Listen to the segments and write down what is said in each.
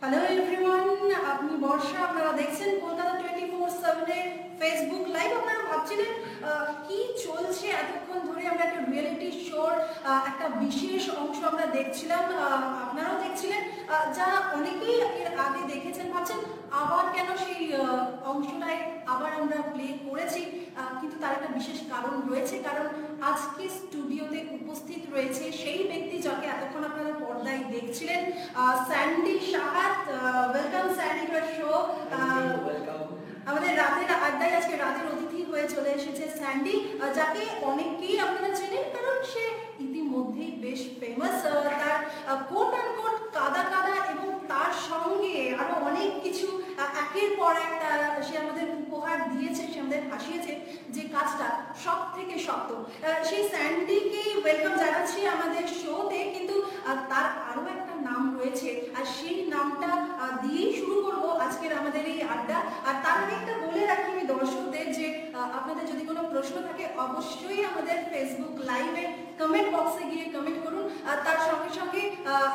Hello everyone, আপনি বর্ষা, আপনারা দেখছেন কলকাতা 24/7 এর ফেসবুক লাইভ। আপনারা ভাবছিলেন কি চলছে এতক্ষণ ধরে। আমরা একটা রিয়েলিটি শোর একটা বিশেষ অংশ আমরা দেখছিলাম, আপনারাও দেখছিলেন, যা অনেকেই এর আগে দেখেছেন। ভাবছেন আবার কেন সেই অংশটায় আবার আমরা প্লে করেছি, কিন্তু তার একটা বিশেষ কারণ রয়েছে। কারণ আজকে স্টুডিওতে উপস্থিত রয়েছে সেই ব্যক্তি যাকে এতক্ষণ আপনারা পর্দায় দেখছিলেন, স্যান্ডি সাহাত। Welcome Sandy to our show. আমাদের রাতের আড্ডায় আজকে রাতের অতিথি হয়ে চলে এসেছে স্যান্ডি, যাকে অনেকেই আপনারা চেনেন কারণ সে ইতিমধ্যেই বেশ ফেমাস। তার কোট অ্যান্ড কোট কাদা কাদা এবং তার সঙ্গে আরো অনেক কিছু একের পর এক সে আমাদের উপহার দিয়েছে, সে আমাদের হাসিয়েছে, যে কাজটা সব থেকে শক্ত। সেই স্যান্ডিকে ওয়েলকাম জানাচ্ছি আমাদের শোতে, কিন্তু তার আরো একটা নাম রয়েছে আর সেই নামটা দিয়েই শুরু করব আজকের আমাদের এই আড্ডা। আর তার আগে একটা বলে রাখি আমি দর্শকদের যে আপনাদের যদি কোনো প্রশ্ন থাকে অবশ্যই আমাদের ফেসবুক লাইভে কমেন্ট বক্সে গিয়ে কমেন্ট করুন। তার সঙ্গে সঙ্গে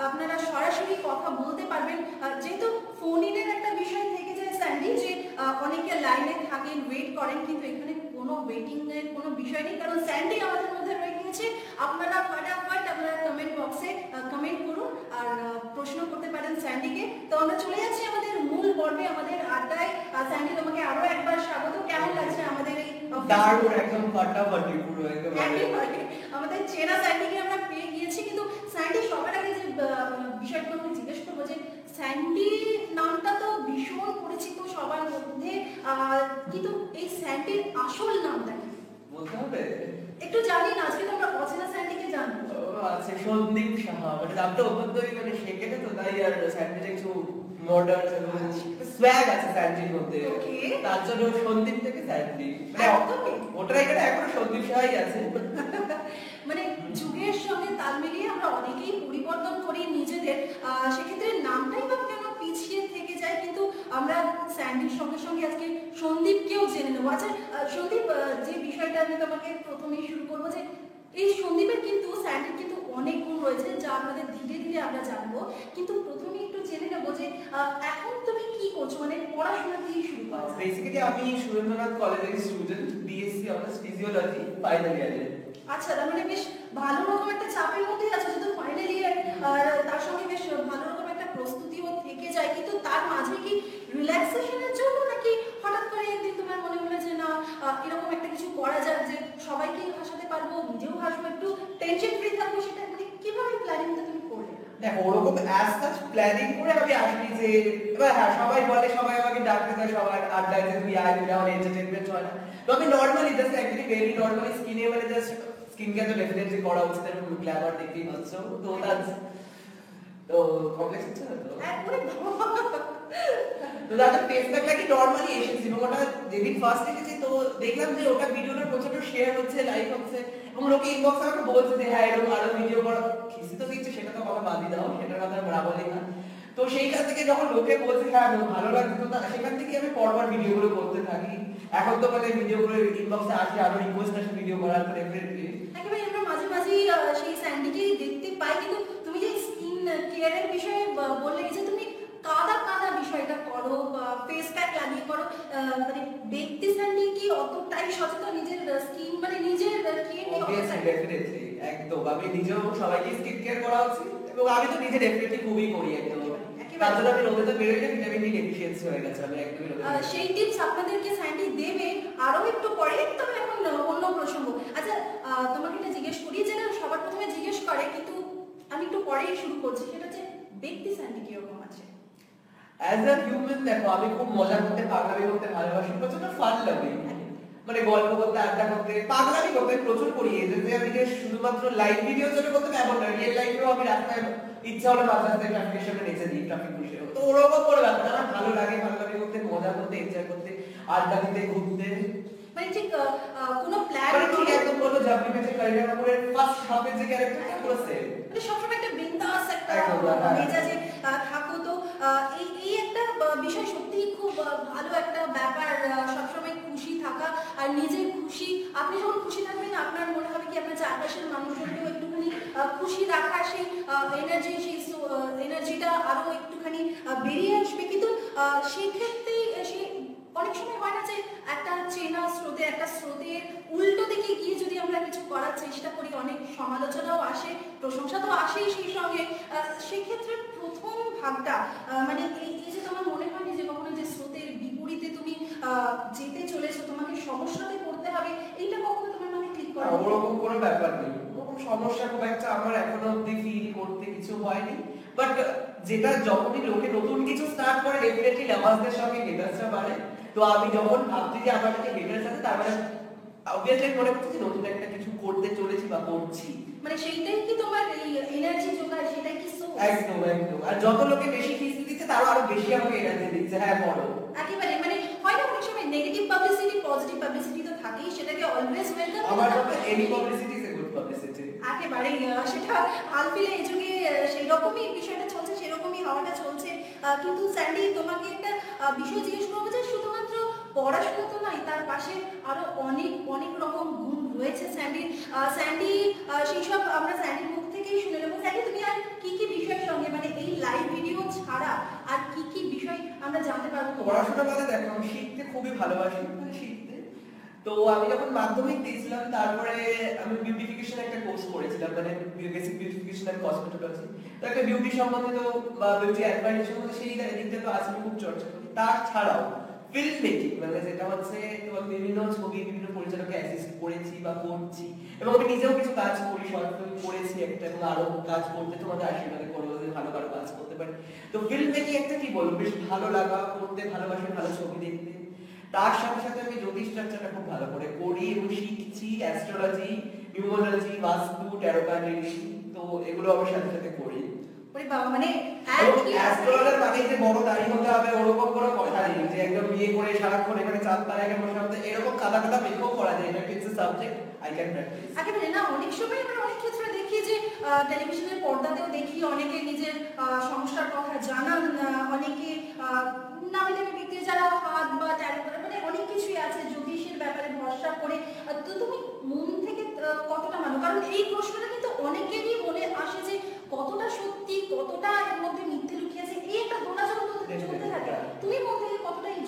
আপনারা সরাসরি কথা বলতে পারবেন। যেহেতু ফোন ইনের একটা বিষয় থেকে যায় স্যান্ডি, যে অনেকে লাইনে থাকেন, ওয়েট করেন, কিন্তু এখানে কোনো ওয়েটিং এর কোনো বিষয় নেই, কারণ স্যান্ডি আমাদের মধ্যে রয়ে গিয়েছে। আপনারা ফটাফট আপনারা কমেন্ট বক্সে কমেন্ট করুন আর প্রশ্ন করতে পারেন স্যান্ডিকে। তো আমরা চলে যাচ্ছি আমাদের মূল পর্বে, আমাদের আড্ডায়। স্যান্ডি, তোমাকে আরো একবার স্বাগত। কেমন লাগছে আমাদের এই দারুণ, একদম ফাটাফাটি পুরো একেবারে আমাদের চেনা স্যান্ডিকে আমরা পেয়ে গিয়েছি। কিন্তু স্যান্ডি, সবার আগে যে বিষয়গুলো আমি জিজ্ঞেস করবো, যে স্যান্ডি নামটা তো ভীষণ পরিচিত সবার মধ্যে, কিন্তু এই স্যান্ডির আসল নামটা কি বলতে হবে? একটু জানি না, আজকে তো আমরা অচেনা স্যান্ডিকে জানবো। আচ্ছা, সন্দীপ সাহা, মানে নামটা অত্যন্তই মানে সেখানে তো তাই, আর স্যান্ডের একটু মডার্ন এবং সোয়াগ আছে স্যান্ডির মধ্যে, তার জন্য সন্দীপ থেকে স্যান্ডি, মানে ওটার এখানে এখনো সন্দীপ সাহাই আছে। মানে যুগের সঙ্গে তাল মিলিয়ে আমরা অনেকেই পরিবর্তন করি নিজেদের, সেক্ষেত্রে নামটাই বা কেন পিছিয়ে থেকে যায়। কিন্তু আমরা স্যান্ডির সঙ্গে সঙ্গে আজকে সন্দীপকেও জেনে নেবো। আচ্ছা সন্দীপ, যে বিষয়টা আমি তোমাকে প্রথমেই শুরু করবো, যে এই সন্দীপের কিন্তু স্যান্ডির কিন্তু অনেক গুণ রয়েছে, যা আপনাদের ধীরে ধীরে আমরা জানবো। কিন্তু প্রথমে একটু জেনে নেবো যে এখন তুমি কি করছো, মানে পড়াশোনা দিয়ে শুরু করো। বেসিক্যালি আমি সুরেন্দ্রনাথ কলেজের student, BSc honours physiology, final ইয়ারে। আচ্ছা, তার মানে বেশ ভালো রকম একটা চাপের মধ্যেই আছো, যেহেতু ফাইনাল ইয়ার, আর তার সঙ্গে বেশ ভালো রকম একটা প্রস্তুতিও থেকে যায়। কিন্তু তার মাঝে কি রিল্যাক্সেশনের জন্য, নাকি হঠাৎ করে একদিন তোমার মনে হলো যে না এরকম একটা কিছু করা যাক, যে সবাইকে হাসাতে পারবো, নিজেও হাসবো, একটু টেনশন ফ্রি থাকবো, সেটা মানে কিভাবে প্ল্যানিংটা তুমি করলে? দেখো, ওরকম অ্যাজ সাচ প্ল্যানিং করে আমি আসিনি যে, এবার হ্যাঁ সবাই বলে, সবাই আমাকে ডাকতে দেয়, সবার আড্ডায় যে তুই আয়, তুই এন্টারটেনমেন্ট হয় না। তো আমি normally just actually very normally স্কিনে, মানে জাস্ট স্কিন কেয়ার তো ডেফিনেটলি করা উচিত, এবং গ্ল্যামার দেখতেই পাচ্ছ। তো দ্যাটস তো কমপ্লেক্স হচ্ছে না তো তো দাদা ফেস প্যাক লাগি নর্মালি এসেছি, এবং ওটা যেদিন ফার্স্ট এসেছি তো দেখলাম যে ওটা ভিডিওটা প্রচন্ড শেয়ার হচ্ছে, লাইক হচ্ছে, এবং লোকে ইনবক্সে আমাকে বলছে যে হ্যাঁ এরকম আরো ভিডিও করো। খিস্তি তো দিচ্ছে, সেটা তো কথা বাদই দাও, সেটার কথা আমরা বলি না। তো সেইখান থেকে যখন লোকে বলছে হ্যাঁ ভালো লাগছে, তো সেখান থেকে আমি পরপর ভিডিওগুলো করতে থাকি। এখন তো মানে ভিডিওগুলো ইনবক্সে আসে, আরো রিকোয়েস্ট আসে ভিডিও করার পরে। একেবারে আমরা মাঝে মাঝেই সেই স্যান্ডিকেই দেখতে পাই। কিন্তু তুমি যে স্কিন কেয়ারের বিষয়ে বললে, যে তুমি কাদা কাদা বিষয়টা করো, ফেস প্যাক লাগিয়ে করো, মানে ব্যক্তি স্যান্ডি কি অতটাই সচেতন নিজের স্কিন, মানে নিজের কেয়ার নিয়ে? অবভিয়াসলি, ডেফিনেটলি, একদম। আমি নিজেও সবাইকে স্কিন কেয়ার করা উচিত, এবং আমি তো নিজে ডেফিনেটলি খুবই করি একদম। তার জন্য আমি রোদে তো বেরোই না, ভিটামিন ডি ডেফিসিয়েন্সি হয়ে গেছে, আমি একদমই রোদে। সেই টিপস আপনাদেরকে স্যান্ডি দেবে আরো একটু পরে, তবে এখন অন্য প্রসঙ্গ। আচ্ছা তোমাকে এটা জিজ্ঞেস করি, যেটা সবার প্রথমে জিজ্ঞেস করে, কিন্তু আমি একটু পরেই শুরু করছি, সেটা হচ্ছে ব্যক্তি স্যান্ডি কিরকম আছে? অ্যাজ আ হিউম্যান দেখো, আমি খুব মজা করতে, পাগলামি করতে ভালোবাসি, প্রচন্ড ফান লাগে, মানে গল্প করতে, আড্ডা করতে, পাগলামি করতে প্রচুর করি। এই যে আমি যে শুধুমাত্র লাইভ ভিডিও জন্য করতে এমন না, রিয়েল লাইফেও আমি রাস্তায় ইচ্ছা হলে বাজারে ট্রাফিকের সামনে নেচে দিই, ট্রাফিক পুলিশে। তো ওরকম করে ব্যাপার আমার ভালো লাগে, পাগলামি করতে, মজা করতে, এনজয় করতে, আড্ডা দিতে, ঘুরতে। মানে ঠিক কোনো প্ল্যান, মানে ঠিক একদম বলবো জাভি ম্যাচে কারিনা কাপুরের ফার্স্ট হাফের যে ক্যারেক্টারটা পুরো সেম, মানে সবসময় একটা বিন্দাস একটা মেজাজে থাকো। তো এই একটা বিষয় সত্যিই খুব ভালো একটা ব্যাপার, সবসময় খুশি থাকা আর নিজের খুশি। আপনি যখন খুশি থাকবেন, আপনার মনে হবে কি আপনার চারপাশের মানুষজনকেও একটুখানি খুশি রাখা, সেই এনার্জি, সেই এনার্জিটা আরো একটুখানি বেরিয়ে আসবে, কিন্তু সেই ক্ষেত্রে সে অনেক সময় হয় না যে একটা চেনা স্রোতে, একটা স্রোতের উল্টো দিকে গিয়ে যদি আমরা কিছু করার চেষ্টা করি, অনেক সমালোচনাও আসে, প্রশংসা তো আসেই সেই সঙ্গে। সেক্ষেত্রে প্রথম ভাবটা মানে এই যে তোমার মনে হয়নি যে কখনো যে স্রোতের বিপরীতে তুমি যেতে চলেছো, তোমাকে সমস্যাতে পড়তে হবে, এইটা কখনো তোমার মানে ক্লিক করে? ওরকম কোনো ব্যাপার নেই, ওরকম সমস্যা খুব একটা আমার এখনো অব্দি ফিল করতে কিছু হয়নি। বাট যেটা যখনই লোকে নতুন কিছু স্টার্ট করে ডেফিনেটলি লাভার্সদের সঙ্গে হেটার্সরা বাড়ে। তো আমি যখন ভাবছি যে আমার কাছে হেটার্স আছে, তার মানে অবভিয়াসলি মনে হচ্ছে যে নতুন একটা কিছু করতে চলেছি বা করছি। মানে সেইটাই কি তোমার এই এনার্জি যোগায়, সেটাই কি সোর্স? একদম একদম। আর যত লোকে বেশি খিস্তি দিচ্ছে তারও আরো বেশি আমাকে এনার্জি দিচ্ছে, হ্যাঁ বলো। একেবারে মানে হয় না অনেক সময় নেগেটিভ পাবলিসিটি, পজিটিভ পাবলিসিটি তো থাকেই, সেটাকে অলওয়েজ ওয়েলকাম। আমার মতে any publicity is a good publicity. একেবারে সেটা আলফিলে এই যুগে সেই রকমই বিষয়টা চলছে, সেরকমই হওয়াটা চলছে। কিন্তু স্যান্ডি, তোমাকে একটা বিষয় জিজ্ঞেস করবো যে শুধুমাত্র পড়াশোনা তো নয়, তার পাশে আরো অনেক অনেক রকম গুণ রয়েছে স্যান্ডির। স্যান্ডি সেই সব আমরা স্যান্ডির মুখ থেকেই শুনে নেবো। স্যান্ডি, তুমি আর কি কি বিষয়ের সঙ্গে মানে এই লাইভ ভিডিও ছাড়া আর কি কি বিষয় আমরা জানতে পারবো? পড়াশোনা মানে দেখো, আমি শিখতে খুবই ভালোবাসি, মানে শিখতে। তো আমি যখন মাধ্যমিক দিয়েছিলাম, তারপরে আমি বিউটিফিকেশন একটা কোর্স করেছিলাম, মানে বেসিক বিউটিফিকেশন এন্ড কসমেটোলজি। তো একটা বিউটি সম্বন্ধিত বা বিউটি অ্যাডভাইস সম্বন্ধে সেই দিকটা তো আজ আমি খুব চর্চা করি। তার ছাড়াও ফিল্ম মেকিং, মানে যেটা হচ্ছে তোমার বিভিন্ন ছবি, বিভিন্ন পরিচালককে অ্যাসিস্ট করেছি বা করছি, এবং আমি নিজেও কিছু কাজ করি, শর্ট ফিল্ম করেছি একটা, এবং আরো কাজ করতে তোমাদের আশীর্বাদে করবো যে ভালো ভালো কাজ করতে পারি। তো ফিল্ম মেকিং একটা কি বলবো, বেশ ভালো লাগা, করতে ভালোবাসি, ভালো ছবি দেখতে। তার সাথে সাথে আমি জ্যোতিষ চর্চাটা খুব ভালো করে করি এবং শিখছি, অ্যাস্ট্রোলজি, নিউমোলজি, বাস্তু, ট্যারো কার্ড রিডিং, তো এগুলো আমি সাথে সাথে করি। ওরে বাবা, মানে অ্যাস্ট্রোলজার মানে যে বড় দাড়ি হতে হবে ওরকম কোনো কথা নেই, যে একদম বিয়ে করে সারাক্ষণ এখানে চাঁদ তারা এখানে বসে হবে, এরকম কাদা কাদা মেকআপ করা যায় না। It's a subject I can practise. একেবারে না, অনেক সময় আমরা অনেক ক্ষেত্রে দেখি যে টেলিভিশনের পর্দাতেও দেখি অনেকে নিজের সমস্যার কথা জানান, অনেকে নামি দামি ব্যক্তি যারা হাত বা ট্যারো মানে অনেক কিছুই আছে জ্যোতিষের ব্যাপারে ভরসা করে। তো তুমি মন থেকে কতটা মানো? কারণ এই প্রশ্নটা কিন্তু অনেকেরই মনে আসে যে কতটা সত্যি, কতটা এর মধ্যে মিথ্যে লুকিয়ে আছে, এই একটা দোলাচল চলতে থাকে। তুমি মন থেকে কতটা এই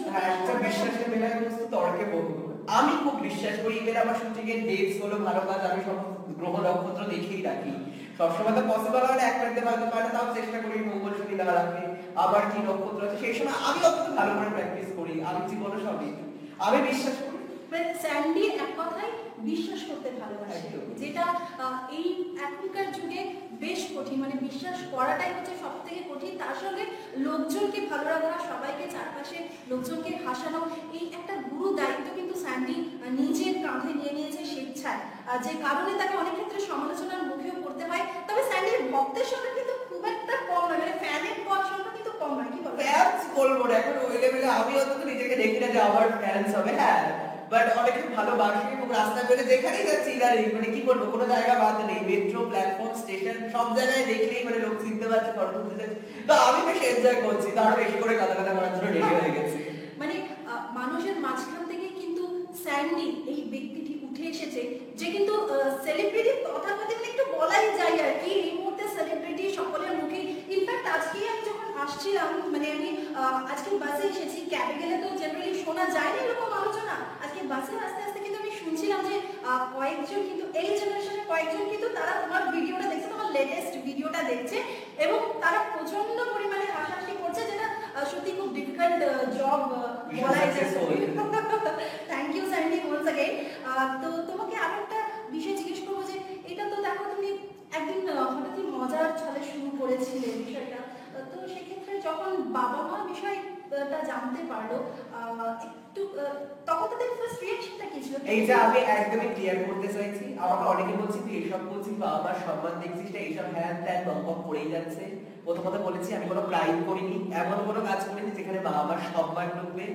বিশ্বাসের মেলায় বস্তু তর্কে বন্ধু। আমি খুব বিশ্বাস করি, এবার আমার শুটিং এর ডেটস হলো ভালো কাজ, আমি সব গ্রহ নক্ষত্র দেখেই রাখি। সবসময় তো পসিবল হয় না, এক মিনিটে হয়তো পারে, তাও চেষ্টা করি মঙ্গল শনি না রাখি, আবার কি নক্ষত্র আছে সেই সময় আমি অত ভালো করে প্র্যাকটিস করি। আমি জীবনে সবই আমি বিশ্বাস করি। মানে স্যান্ডি এক কথায় বিশ্বাস করতে ভালোবাসে, যেটা এই এখনকার যুগে বেশ কঠিন। মানে বিশ্বাস করাটাই হচ্ছে সব থেকে কঠিন, তার সঙ্গে লোকজনকে ভালো রাখা, সবাইকে চারপাশে লোকজনকে হাসানো, এই একটা গুরু দায়িত্ব কিন্তু স্যান্ডি নিজের কাঁধে নিয়ে নিয়েছে স্বেচ্ছায়, যে কারণে তাকে অনেক ক্ষেত্রে সমালোচনার মুখেও পড়তে হয়। তবে স্যান্ডির ভক্তের সংখ্যা কিন্তু খুব একটা কম নয়, মানে ফ্যানের সংখ্যা কিন্তু কম নয়, কি বলবো? ফ্যান্স বলবো না এখন ওই লেভেলে, আমি অন্তত নিজেকে দেখি না যে আমার ফ্যান্স হবে। হ্যাঁ, বাট অনেকে ভালোবাসি এবং রাস্তা করে যেখানেই যাচ্ছি ইদারিং, মানে কি বলবো, কোনো জায়গা বাদ নেই, মেট্রো, প্ল্যাটফর্ম, স্টেশন, সব জায়গায় দেখলেই মানে লোক চিনতে পারছে, ফটো তুলতে যাচ্ছে। তো আমি বেশ এনজয় করছি, তারও বেশি করে কাদা কাদা করার জন্য রেডি হয়ে গেছি। মানে মানুষের মাঝখান থেকে কিন্তু স্যান্ডি এই ব্যক্তিটি উঠে এসেছে, যে কিন্তু সেলিব্রিটি তথাকথিত একটু বলাই যায় আর কি, এই মুহূর্তে সেলিব্রিটি সকলের মুখে। ইনফ্যাক্ট আজকে আমি যখন আসছিলাম, মানে আমি আজকে বাসে এসেছি, ক্যাবে গেলে তো জেনারেলি শোনা যায় না এরকম আলোচনা, আজকে বাসে আস্তে আস্তে কিন্তু আমি শুনছিলাম যে কয়েকজন কিন্তু এই জেনারেশনের কয়েকজন কিন্তু তারা তোমার ভিডিওটা দেখছে, তোমার লেটেস্ট ভিডিওটা দেখছে, এবং তারা প্রচন্ড পরিমাণে হাসাহাসি করছে, যেটা সত্যি খুব ডিফিকাল্ট জব বলাই যায়। Thank you Sandy once again. তো তোমাকে আরো একটা বিষয় জিজ্ঞেস করবো যে এটা তো দেখো তুমি একদিন হঠাৎই মজার ছলে শুরু করেছিলে বিষয়টা, তো সেক্ষেত্রে যখন বাবা মা বিষয়টা জানতে পারলো একটু তখন তাদের ফার্স্ট রিঅ্যাকশনটা কি ছিল? এই যে আমি একদমই ক্লিয়ার করতে চাইছি, আমাকে অনেকে বলছে তুই এসব বলছিস বা আমার সম্মান দেখছিস না, এইসব হ্যান ত্যান বকবক করেই যাচ্ছে। প্রথমত বলেছি আমি কোনো ক্রাইম করিনি, এমন কোনো কাজ করিনি যেখানে মা আমার সম্মান ডুববে।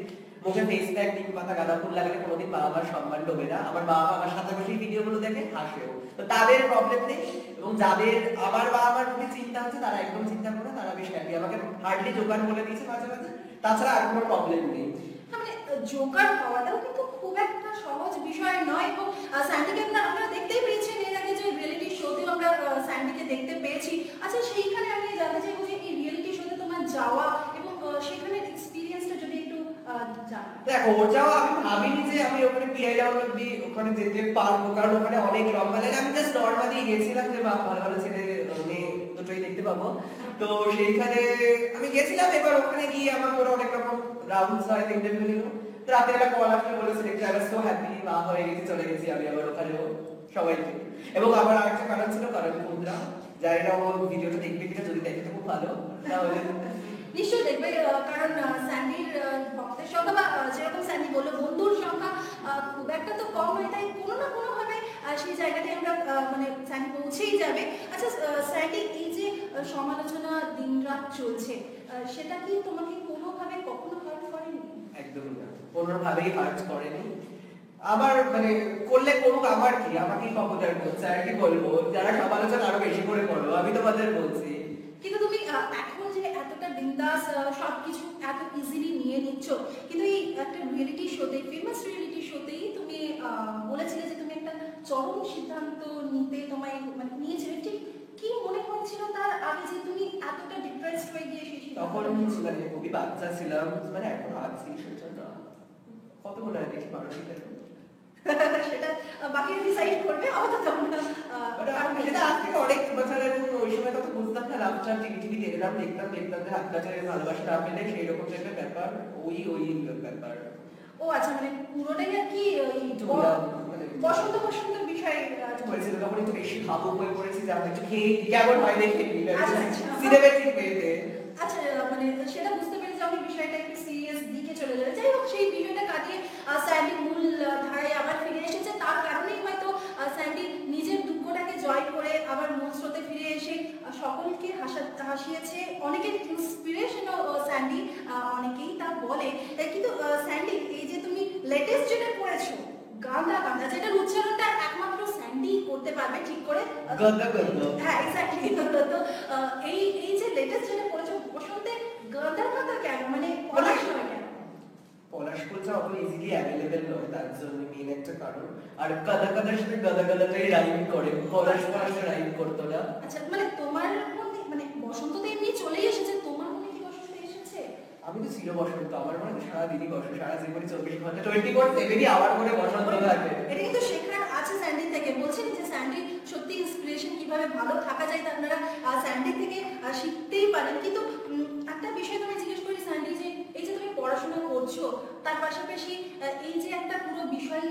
মুখে ফেস প্যাক, নিম পাতা, গাঁদা ফুল লাগালে কোনোদিন মা আমার সম্মান ডোবে না। আমার মা আমার সাথে বসে ভিডিওগুলো দেখে হাসেও, তো তাদের প্রবলেম নেই। এবং যাদের আমার বা আমার যদি চিন্তা হচ্ছে তারা একদম চিন্তা করে, তারা বেশ হ্যাপি। আমাকে হার্ডলি জোগান বলে দিয়েছে মাঝে মাঝে, তাছাড়া আর কোনো প্রবলেম নেই। মানে জোকার হওয়াটাও কিন্তু খুব একটা সহজ বিষয় নয়, এবং স্যান্ডিকে আমরা দেখতেই পেয়েছি এর আগে যে রিয়েলিটি শোতেও আমরা স্যান্ডিকে দেখতে পেয়েছি। আচ্ছা, সেইখানে আমি জানতে চাইবো যে এই রিয়েলিটি শোতে তোমার যাওয়া দেখো ওটাও আমি ভাবিনি যে আমি ওখানে পিআই ডাউনলোড অব্দি ওখানে যেতে পারবো, কারণ ওখানে অনেক লম্বা লাইন। আমি জাস্ট নর্মালি গেছিলাম যে ভালো ভালো ছেলে মেয়ে দুটোই দেখতে পাবো, তো সেইখানে আমি গেছিলাম। এবার ওখানে গিয়ে আমার ওরা অনেক রকম রাউন্ডস হয়, ইন্টারভিউ নিল। তো রাতে একটা কল আসলে বলে select, I was so happy, মা হয়ে গেছি, চলে গেছি আমি আবার ওখানেও সবাইকে। এবং আমার আরেকটা কারণ ছিল, কারণ কুন্দ্রা জানি না ও ভিডিওটা দেখবে কিনা, যদি দেখে তো খুব ভালো, তাহলে নিশ্চয়ই দেখবে, কারণ স্যান্ডির ভক্তের সংখ্যা বা যেরকম স্যান্ডি বললো বন্ধুর সংখ্যা খুব একটা তো কম হয়, তাই কোনো না কোনো ভাবে সেই জায়গাটায় আমরা মানে স্যান্ডি পৌঁছেই যাবে। আচ্ছা স্যান্ডি, এই যে সমালোচনা দিনরাত চলছে, সেটা কি তোমাকে কোনোভাবে কখনো হার্ট করেনি? একদমই না, কোনোভাবেই হার্ট করেনি। আমার মানে করলে করুক, আমার কি, আমাকেই পপুলার করছে, আর কি বলবো, যারা সমালোচনা আরো বেশি করে করো, আমি তোমাদের বলছি। কিন্তু তুমি এখন যে এতটা বিন্দাস সবকিছু এত ইজিলি নিয়ে নিচ্ছ, কিন্তু এই একটা রিয়েলিটি শোতে, ফেমাস রিয়েলিটি শোতেই তুমি বলেছিলে যে তুমি একটা চরম সিদ্ধান্ত নিতে তোমায় মানে নিয়েছিলে, ঠিক কি মনে হচ্ছিল তার আগে যে তুমি এতটা ডিপ্রেসড হয়ে গিয়ে সেই তখন মানে খুবই বাচ্চা ছিলাম, মানে এখন আছি সেটা কত মনে হয় দেখি মানুষের সেটা বাকিরা ডিসাইড করবে, আপাতত আমরা সেটা আজ থেকে অনেক বছর, এবং ওই সময় তত বুঝতাম না, লাভটা টিভি দেখলাম দেখতাম যে হাত কাছে ভালোবাসা না পেলে সেই রকম একটা ব্যাপার, ওই ব্যাপার। ও আচ্ছা, মানে পুরোটাই আর কি ওই মানে বসন্ত বসন্ত বিষয় হয়েছিল। তখন একটু বেশি ভাবুক হয়ে পড়েছি যে আমি একটু খেয়ে কেমন হয় দেখে আচ্ছা, সিনেমেটিক ওয়েতে। আচ্ছা, মানে সেটা বুঝতে পেরে যে আমি বিষয়টা একটু সিরিয়াস দিকে চলে যাবে। যাই হোক, সেই বিষয়টা কাটিয়ে স্যান্ডি মূল ধারায় আবার ফিরে এসেছে। তার কারণেই হয়তো স্যান্ডি নিজের দুঃখটাকে জয় করে আবার মূল স্রোতে ফিরে এসে সকলকে হাসিয়েছে। অনেকের ইন্সপিরেশনও স্যান্ডি, অনেকেই তা বলে। কিন্তু স্যান্ডি, এই যে তুমি লেটেস্ট যেটা করেছো গাঁদা গাঁদা, যেটার উচ্চারণটা একমাত্র স্যান্ডি করতে পারবে ঠিক করে, গাঁদা গাঁদা, হ্যাঁ এক্স্যাক্টলি। তো এই যে লেটেস্ট যেটা করেছো বসন্তে, গাঁদা গাঁদা কেন, মানে পলাশ নয় কেন? পলাশ ফুলটা অত ইজিলি অ্যাভেলেবেল নয়, তার জন্য মেইন একটা কারণ। আর গাদা গাদার সাথে গাদা গাদাটাই রাইম করে, পলাশ পলাশ রাইম করতো না। আচ্ছা, মানে তোমার মনে মানে বসন্ত তো এমনি চলেই এসেছে, তোমার মনে কি বসন্ত এসেছে? আমি তো চির বসন্ত, আমার মনে সারা দিনই বসন্ত, সারা জীবনে 24 ঘন্টা 24/7 আমার মনে বসন্ত থাকে। এটা কিন্তু শেখার আছে স্যান্ডি থেকে। বলছেন যে স্যান্ডি সত্যি ইন্সপিরেশন, কিভাবে ভালো থাকা যায় তা আপনারা স্যান্ডি থেকে শিখতেই পারেন। কিন্তু একটা বিষয় তুমি জিজ্ঞেস করি স্যান্ডি, যে এই যে তুমি পড়াশোনা করছো, তার পাশাপাশি এই যে একটা পুরো বিষয়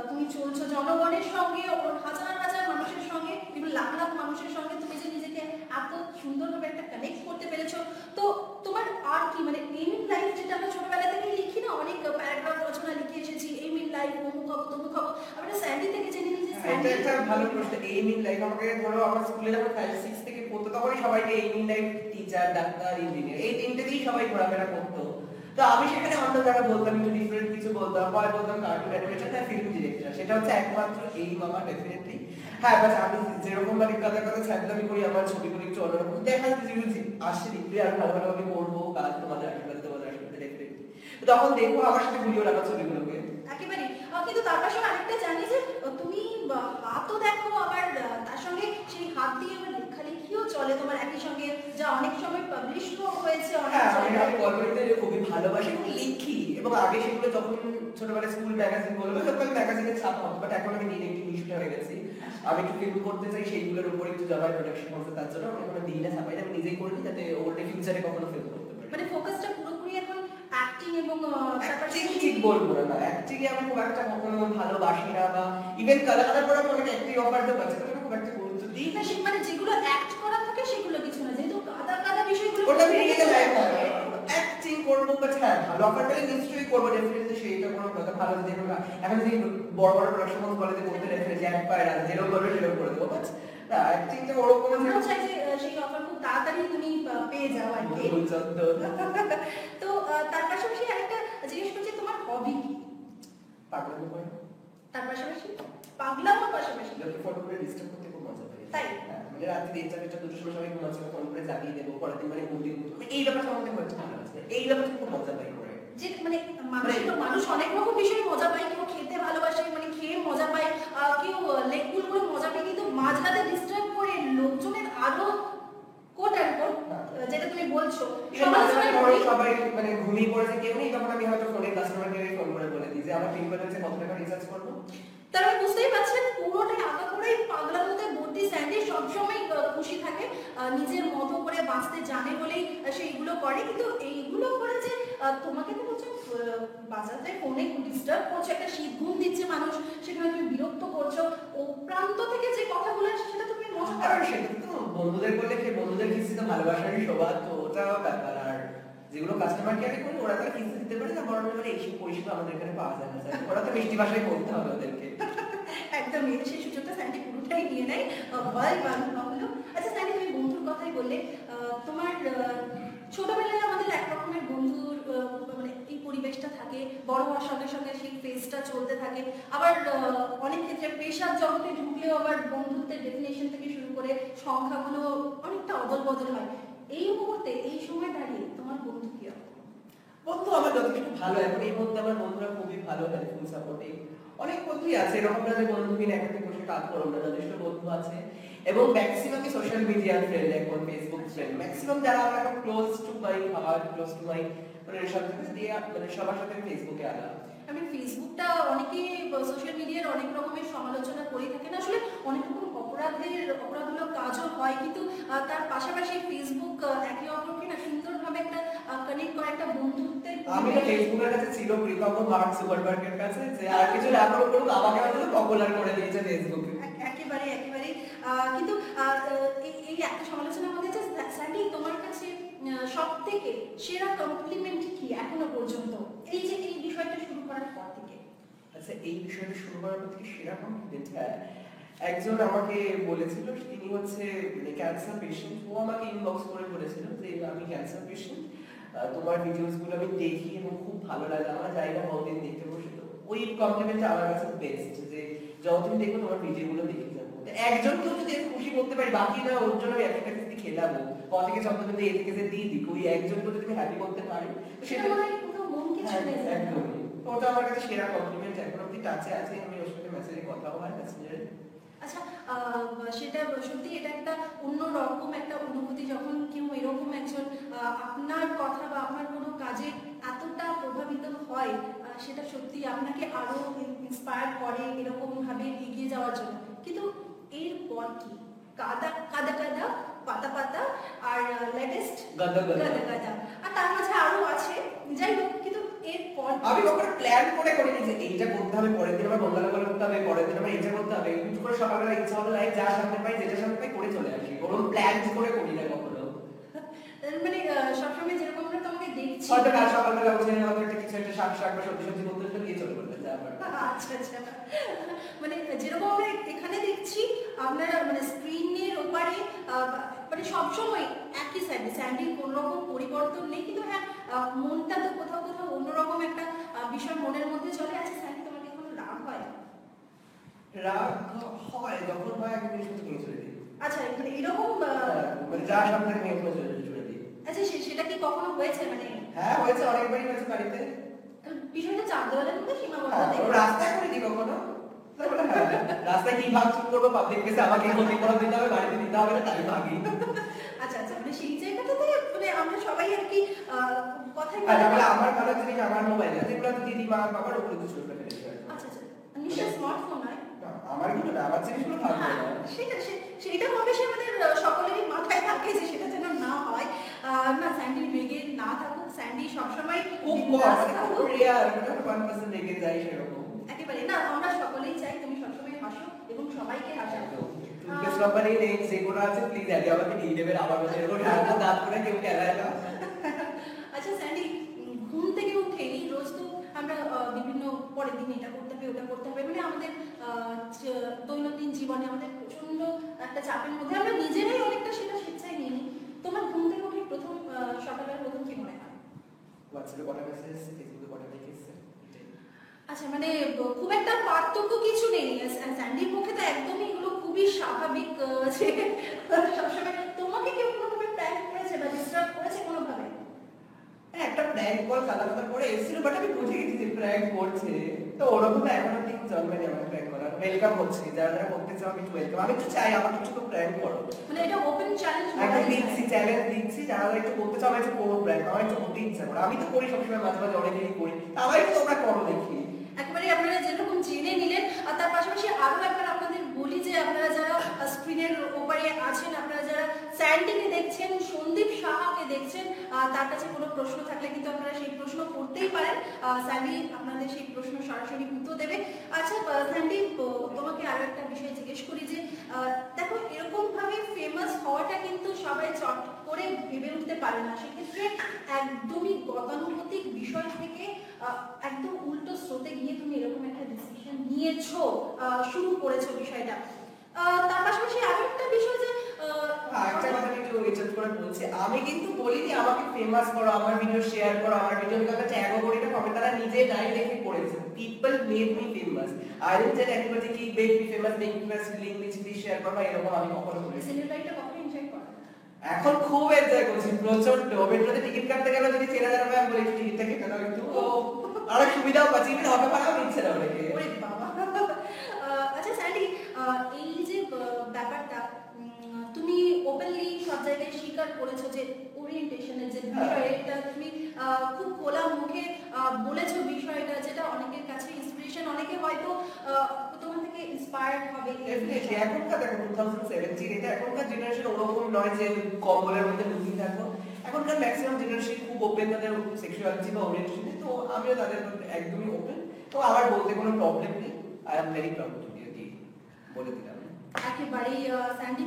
তুমি চলছো জনগণের সঙ্গে, হাজার হাজার মানুষের সঙ্গে, বিভিন্ন লাখ লাখ মানুষের সঙ্গে তুমি যে নিজেকে এত সুন্দরভাবে একটা কানেক্ট করতে পেরেছো, তো তোমার আর কি মানে এম ইন লাইফ, যেটা আমরা ছোটবেলা থেকে লিখি না, অনেক প্যারাগ্রাফ রচনা লিখে এসেছি, এম ইন লাইফ, অমুক হবো তমুক হবো, আমরা স্যান্ডি থেকে জেনে নিই যে এটা একটা ভালো প্রশ্ন। এইম ইন লাইফ, আমাকে ধরো আমার স্কুলে যখন 5-6 থেকে পড়তো, তখনই সবাইকে aim in life, teacher, doctor, engineer, এই তিনটে দিয়েই সবাই ঘোরাফেরা করতো। তো আমি সেখানে অন্য জায়গা বলতাম, একটু ডিফারেন্ট কিছু বলতাম, হয় বলতাম কার্টুন অ্যানিমেশন, হ্যাঁ ফিল্ম ডিরেক্টর, সেটা হচ্ছে একমাত্র এইম আমার ডেফিনেটলি। হ্যাঁ বাট আমি যেরকম মানে কথা কথা ছাড়লামি করি, আমার ছবিগুলো একটু অন্যরকম দেখা যাচ্ছে, যেগুলো আসছে দেখলে আর ভালো ভালোভাবে করবো, কাজ তোমাদের আশীর্বাদে ডেফিনেটলি। তখন দেখবো আমার সাথে ভিডিও রাখা ছবিগুলোকে একেবারে। কিন্তু তার পাশে আরেকটা জানি যে তুমি হাতও দেখো, আবার তার সঙ্গে সেই হাত দিয়ে আবার লেখালেখিও চলে তোমার একই সঙ্গে, যা অনেক সময় পাবলিশও হয়েছে অনেক হ্যাঁ, জায়গায়। আমি গল্প লিখতে খুবই ভালোবাসি এবং লিখি, এবং আগে সেগুলো যখন ছোটবেলায় স্কুল ম্যাগাজিন বলবো, তখন ম্যাগাজিনে ছাপা হতো, বাট এখন আমি নিজে একটু মিশতে হয়ে গেছি। আমি একটু ফিল্ম করতে চাই, সেইগুলোর উপর একটু জবাই প্রোডাকশন করতে, তার জন্য আমি এখন দিই না, ছাপাই না, আমি নিজেই করি, যাতে ওর ফিউচারে কখনো ফিল্ম করতে পারি। মানে ফোকাসটা পুরোপুরি এখন অ্যাক্টিং এবং অ্যাক্টিং ঠিক বলবো না, অ্যাক্টিং এ আমি খুব একটা কখনো ভালোবাসি না, বা ইভেন কালার পরে আমাকে অ্যাক্টিং অফার তো পাচ্ছে, আমি খুব একটা গুরুত্ব দিই না। মানে যেগুলো অ্যাক্ট করা থাকে সেগুলো কিছু না, যেহেতু কাদা কাদা বিষয়গুলো ওটা আমি রিয়েল লাইফ অ্যাক্টিং করবো, বাট হ্যাঁ ভালো অফার পেলে নিশ্চয়ই করবো, ডেফিনেটলি। সেইটা কোনো কথা ভালো, যদি এখন যদি বড় বড় প্রোডাকশন হাউস বলে যে করতে ডেফিনেটলি অ্যাড পায় না, যেরকম বলবে সেরকম করে দেবো, বাট না অ্যাক্টিংটা ওরকম আমরাও চাই যে সেই অফার খুব তাড়াতাড়ি তুমি পেয়ে যাও আর কি। তো তার পাশাপাশি আরেকটা জিজ্ঞেস করছি, তোমার হবি কি? পাগলামি করে, তার পাশাপাশি পাগলামোর পাশাপাশি লোকে ফটো করে ডিস্টার্ব করতে খুব মজা পাই। তাই? মানে রাত্রি 3-4টা 2টোর সময় সবাই ঘুমাচ্ছে, ফোন করে জাগিয়ে দেবো, পরের দিন মানে ঘুমটি এই ব্যাপারটা আমাকে খুব একটা ভালো লাগছে, এই ব্যাপারটা খুব মজা পাই করে। যে মানে মানুষ অনেক রকম বিষয়ে মজা পায়, কেউ খেতে ভালোবাসে মানে খেয়ে মজা পায়, কেউ লেগগুল করে মজা পায়, কিন্তু মাঝরাতে ডিস্টার্ব করে লোকজনের আরো কোট অ্যান্ড কোট, যেটা তুমি বলছো সমালোচনা করে সবাই মানে ঘুমিয়ে পড়েছে কেউ নেই, তখন আমি হয়তো ফোনে কাস্টমার কেয়ারে ফোন করে বলে দিই যে আমার পিন ব্যালেন্সে কত টাকা রিচার্জ করবো। তারা বুঝতেই পারছেন পুরোটাই আঁকা করে পাগলার মধ্যে ভর্তি। স্যান্ডি সবসময় খুশি থাকে, নিজের মতো করে বাঁচতে জানে বলেই সেইগুলো করে। কিন্তু এইগুলো করে যে তোমাকে তো বলছো বাজাতে ফোনে ডিস্টার্ব করছে, একটা শীত ঘুম দিচ্ছে মানুষ, সেখানে তুমি বিরক্ত করছো, ও প্রান্ত থেকে যে কথাগুলো আসছে সেটা তুমি মনে আর করো। সেটা তো বন্ধুদের বলে কি, বন্ধুদের কিস্তি তো ভালোবাসারই সবার, তো ওটা ব্যাপার। আর যেগুলো কাস্টমার কেয়ারে করি ওরা তো কিস্তি দিতে পারে না, বরং মানে এইসব পরিষেবা আমাদের এখানে পাওয়া যায় না স্যার, ওরা তো মিষ্টি ভাষায় বলতে হবে ওদেরকে। একদম সেই সুযোগটা স্যান্ডি পুরোটাই নিয়ে নেয়, ভয় বাংলো। আচ্ছা স্যান্ডি, তুমি বন্ধুর কথাই বললে, তোমার ছোটবেলায় আমাদের এক রকমের বন্ধুর মানে এই পরিবেশটা থাকে, বড় হওয়ার সঙ্গে সঙ্গে সেই ফেজটা চলতে থাকে। আবার অনেক ক্ষেত্রে পেশার জগতে ঢুকলেও আবার বন্ধুত্বের ডেফিনেশন থেকে শুরু করে সংখ্যাগুলো অনেকটা অদল বদল হয়। এই মুহূর্তে এই সময় দাঁড়িয়ে তোমার বন্ধু কি হবে? বন্ধু আমার যথেষ্ট ভালো, এখন এই মুহূর্তে আমার বন্ধুরা খুবই ভালো, হেল্পফুল, সাপোর্টিভ। অনেক বন্ধুই আছে এরকম না যে বন্ধুহীন একাতে বসে কাজ করো না, যথেষ্ট বন্ধু আছে। এবং ম্যাক্সিমামই সোশ্যাল মিডিয়ার ফ্রেন্ড, এখন ফেসবুক ফ্রেন্ড, ম্যাক্সিমাম যারা আমার এখন close to my heart, close to my মানে মানে সবার সাথে আমি ফেসবুকে আলাদা। আমি ফেসবুকটা অনেকে সোশ্যাল মিডিয়ার অনেক রকমের সমালোচনা করে থাকেন, আসলে অনেক রকম অপরাধমূলক কাজও হয়, কিন্তু তার পাশাপাশি ফেসবুক একে অপরকে না সুন্দরভাবে একটা কানেক্ট করে, একটা বন্ধুত্বের আমি তো ফেসবুকের কাছে ছিল কৃতজ্ঞ মার্ক জুকারবার্গের কাছে, যে আর কিছু না করুক আমাকে হয়তো পপুলার করে দিয়েছে ফেসবুকে। একেবারে একেবারে কিন্তু এই একটা সমালোচনার মধ্যে যে স্যান্ডি তোমার কাছে সব থেকে সেরা কমপ্লিমেন্ট কি এখনো পর্যন্ত, এই যে এই বিষয়টা শুরু করার পর থেকে? আচ্ছা, এই বিষয়টা শুরু করার পর থেকে সেরা কমপ্লিমেন্ট, একজন আমাকে বলেছিল, তিনি হচ্ছে মানে ক্যান্সার পেশেন্ট, ও আমাকে ইনবক্স করে বলেছিল যে আমি ক্যান্সার পেশেন্ট, তোমার ভিডিওস গুলো আমি দেখি এবং খুব ভালো লাগে, আমার জানি না কতদিন দেখতে বসে। তো ওই কমপ্লিমেন্টটা আমার কাছে বেস্ট, যে যতদিন দেখবো তোমার ভিডিও গুলো দেখে যাবো। একজন কেউ যদি খুশি করতে পারি, বাকি না ওর জন্য আমি একটা কিছু খেলাবো, ক থেকে চন্দ্র যদি এ থেকে যে দিয়ে দিক, ওই একজনকে যদি আমি হ্যাপি করতে পারি সেটা মনে হয় পুরো মনকে ছুঁয়ে যায়। একদমই, ওটা আমার কাছে সেরা কমপ্লিমেন্ট, এখন অব্দি টাচে আছে, আমি ওর সাথে মেসেজে কথা হয় মেসেঞ্জারে। আচ্ছা, সেটা সত্যি এটা একটা অন্যরকম একটা অনুভূতি যখন কেউ এরকম একজন আপনার কথা বা আপনার কোনো কাজে এতটা প্রভাবিত হয়, সেটা সত্যি আপনাকে আরো ইন্সপায়ার করে এরকম ভাবে এগিয়ে যাওয়ার জন্য। কিন্তু এরপর কি? কাদা কাদা কাদা, পাতা পাতা, আর লেটেস্ট গাদা গাদা। গাদা গাদা, আর তার মাঝে আরো আছে। যাই হোক, কিন্তু এরপর আমি কখনো প্ল্যান করে করিনি যে এইটা করতে হবে, পরের দিন আমার গন্ডালা করতে হবে, পরের দিন আমার এইটা করতে হবে, হুট করে সকালবেলা ইচ্ছা হলো লাইফ যা সামনে পাই, যেটা সামনে পাই করে চলে আসি, কোনো প্ল্যান করে করি না কখনো। মানে সবসময় যেরকম আমরা তোমাকে দেখছি, হয়তো কাল সকালবেলা উঠে হয়তো একটা কিছু একটা শাক শাক বা সবজি সবজি করতে হলে গিয়ে চলে করতে যায় আবার। আচ্ছা আচ্ছা, মানে যেরকম আমরা এখানে দেখছি আপনারা মানে স্ক্রিনের ওপারে মানে সবসময় একই সাইডে স্যান্ডির কোনো রকম পরিবর্তন নেই, কিন্তু হ্যাঁ মনটা তো কোথাও কোথাও অন্যরকম একটা বিষয় মনের মধ্যে চলে। আছে স্যান্ডি, তোমার কি কোনো রাগ হয়? রাগ হয়, যখন হয় আমি জিনিসপত্র কিনে চলে দিই। আচ্ছা, এখানে এরকম মানে যা সামনে আমি এগুলো চলে দিই। আচ্ছা, সেটা কি কখনো হয়েছে? মানে হ্যাঁ হয়েছে, অনেকবারই হয়েছে বাড়িতে। বিষয়টা চার দেওয়ালের মধ্যে সীমাবদ্ধ হ্যাঁ, নেই। রাস্তায় করে দিই কখনো। তারপরে হ্যাঁ, রাস্তায় কি ভাবছুন করবো, পাবলিক প্লেসে আমাকে ক্ষতিপূরণ দিতে হবে, বাড়িতে দিতে হবে না, তাই ভাগি। আচ্ছা আচ্ছা, মানে সেই জায়গাটাতে মানে আমরা সবাই আর কি কথাই আর তাহলে আমার ভালো জিনিস আমার মোবাইল আছে, যেগুলো দিদি মা বাবার উপরে তো চলবে ফেলেছে। আচ্ছা আচ্ছা, নিশ্চয় স্মার্টফোন নয়? আমার গুলো না, আমার জিনিসগুলো থাকবে না। সেটা হবে, সে আমাদের সকলেরই মাথায় থাকে যে সেটা যেন না হয়। না, স্যান্ডি রেগে না থাকুক, স্যান্ডি সবসময় খুব কম, বিন্দাস মানে খুব থাকুক। রেয়ার, মানে 1% রেগে যাই সেরকম। একেবারে না, আমরা সকলেই চাই তুমি সবসময় হাসো এবং সবাইকে হাসাও। টুথপেস্ট কোম্পানি নেই, যেগুলো আছে প্লিজ আগে আমাকে দিয়ে দেবেন, আমার মধ্যে এরকম সারাটা দাঁত করে কেউ কেলায় না। আচ্ছা স্যান্ডি, ঘুম থেকে উঠেই রোজ তো আমরা বিভিন্ন পরের দিন এটা করতে হবে ওটা করতে হবে, মানে আমাদের দৈনন্দিন জীবনে আমাদের প্রচন্ড একটা চাপের মধ্যে আমরা নিজেরাই অনেকটা সেটা স্বেচ্ছায় নিয়ে নিই। তোমার ঘুম থেকে উঠে প্রথম সকালের প্রথম কি মনে হয়? হোয়াটসঅ্যাপে কটা মেসেজ এসেছে, ফেসবুকে কটা মেসেজ এসেছে। আচ্ছা, মানে খুব একটা পার্থক্য কিছু নেই। স্যান্ডির পক্ষে তো একদমই এগুলো খুবই স্বাভাবিক যে সবসময় তোমাকে কেউ কোনোভাবে প্র্যাঙ্ক করেছে বা ডিস্টার্ব করেছে কোনোভাবে? হ্যাঁ, একটা প্র্যাঙ্ক কল কাদা কাদা করে এসেছিল, বাট আমি বুঝে গেছি যে প্র্যাঙ্ক করছে। তো ওরকম এখন ঠিক জন্মেনি আমার প্র্যাঙ্ক করার। ওয়েলকাম হচ্ছে, যারা যারা করতে চাও আমি একটু ওয়েলকাম, আমি একটু চাই আমাকে একটু প্র্যাঙ্ক করো। মানে এটা ওপেন চ্যালেঞ্জ একটু দিচ্ছি, চ্যালেঞ্জ দিচ্ছি, যারা যারা একটু করতে চাও আমি একটু করবো প্র্যাঙ্ক, আমার একটু হতেই চাই। করো, আমি তো করি সবসময়, মাঝে মাঝে অনেকেই করি, তারাই তো তোমরা করো দেখি। একেবারে আপনারা যেরকম জেনে নিলেন, আর তার পাশাপাশি আরো একবার আপনাদের বলি যে আপনারা যারা স্ক্রিনের ওপারে আছেন, আপনারা যারা স্যান্ডিকে দেখছেন, সন্দীপ সাহাকে দেখছেন, তার কাছে কোনো প্রশ্ন থাকলে কিন্তু আপনারা সেই প্রশ্ন করতেই পারেন। স্যান্ডি আপনাদের সেই প্রশ্ন সরাসরি উত্তর দেবে। আচ্ছা স্যান্ডি, তোমাকে আরো একটা বিষয় জিজ্ঞেস করি যে দেখো, এরকম ভাবে ফেমাস হওয়াটা কিন্তু সবাই চট করে ভেবে উঠতে পারে না। সেক্ষেত্রে একদমই গতানুগতিক বিষয় থেকে একদম উল্টো স্রোতে গিয়ে তুমি এরকম একটা ডিসিশন নিয়েছো, শুরু করেছো বিষয়টা। তার পাশাপাশি আরো একটা বিষয় যে একটা কথা আমি একটু রিচার্জ করে বলছি, আমি কিন্তু বলিনি আমাকে ফেমাস করো, আমার ভিডিও শেয়ার করো, আমার ভিডিওর কাছে ট্যাগও করি না, কবে তারা নিজে ডাইরেক্টলি করেছে, people made me famous. I didn't tell anybody কি make me famous, make me famous, link please share করো, এরকম আমি কখনো বলিনি। সেলিব্রিটিটা কখনো এনজয় করো? এখন খুব এনজয় করছি, প্রচন্ড। মেট্রোতে টিকিট কাটতে গেলে যদি 4000 টাকা বলে টিকিটটা কেটে দাও একটু, আরো সুবিধাও পাচ্ছি, কিন্তু হবে ভাড়াও নিচ্ছে না অনেকে। ওরে বাবা। আচ্ছা স্যান্ডি, এই যে ব্যাপারটা তুমি ওপেনলি সব জায়গায় স্বীকার করেছো যে ওরিয়েন্টেশনের যে বিষয়, এটা তুমি খুব খোলা মুখে বলেছো বিষয়টা, যেটা অনেকের কাছে ইন্সপিরেশন, অনেকে হয়তো তোমার থেকে ইন্সপায়ার্ড হবে। ডেফিনেটলি এখনকার দেখো 2017, এটা এখনকার জেনারেশন ওরকম নয় যে কম্বলের মধ্যে লুকিয়ে থাকবো। এখনকার ম্যাক্সিমাম জেনারেশন খুব ওপেন তাদের সেক্সুয়ালিটি বা ওরিয়েন্টেশনে, তো আমিও তাদের একদমই ওপেন, তো আমার বলতে কোনো প্রবলেম নেই। I am very proud to be কি বলে দিলাম। একেবারেই স্যান্ডি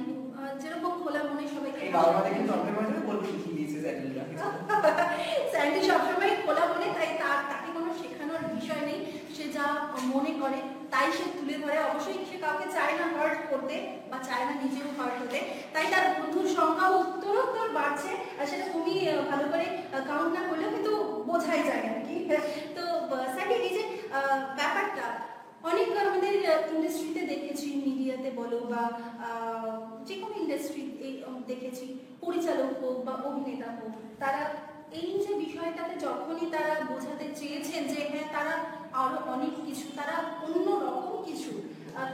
যেরকম খোলা মনে সবাইকে, এই বাবা দেখে প্রবলেম হয় না, বলবো শিখিয়ে দিয়েছে স্যান্ডেলটা। স্যান্ডি সবসময় খোলা মনে, তাই তাকে কোনো শেখানোর বিষয় নেই, সে যা মনে করে তাই সে তুলে ধরে। অবশ্যই সে কাউকে চায় না হার্ট করতে, বা চায় না নিজেও হার্ট হতে, তাই তার বন্ধুর সংখ্যাও উত্তরোত্তর বাড়ছে, আর সেটা তুমি ভালো করে কাউন্ট না করলেও কিন্তু বোঝাই যায় আর কি। তো স্যান্ডি, এই যে ব্যাপারটা অনেক আমাদের ইন্ডাস্ট্রিতে দেখেছি, মিডিয়াতে বলো বা যে কোনো ইন্ডাস্ট্রি দেখেছি, পরিচালক হোক বা অভিনেতা হোক, তারা এই যে বিষয়টাতে যখনই তারা বোঝাতে চেয়েছেন যে হ্যাঁ তারা আরো অনেক কিছু, তারা অন্য রকম কিছু,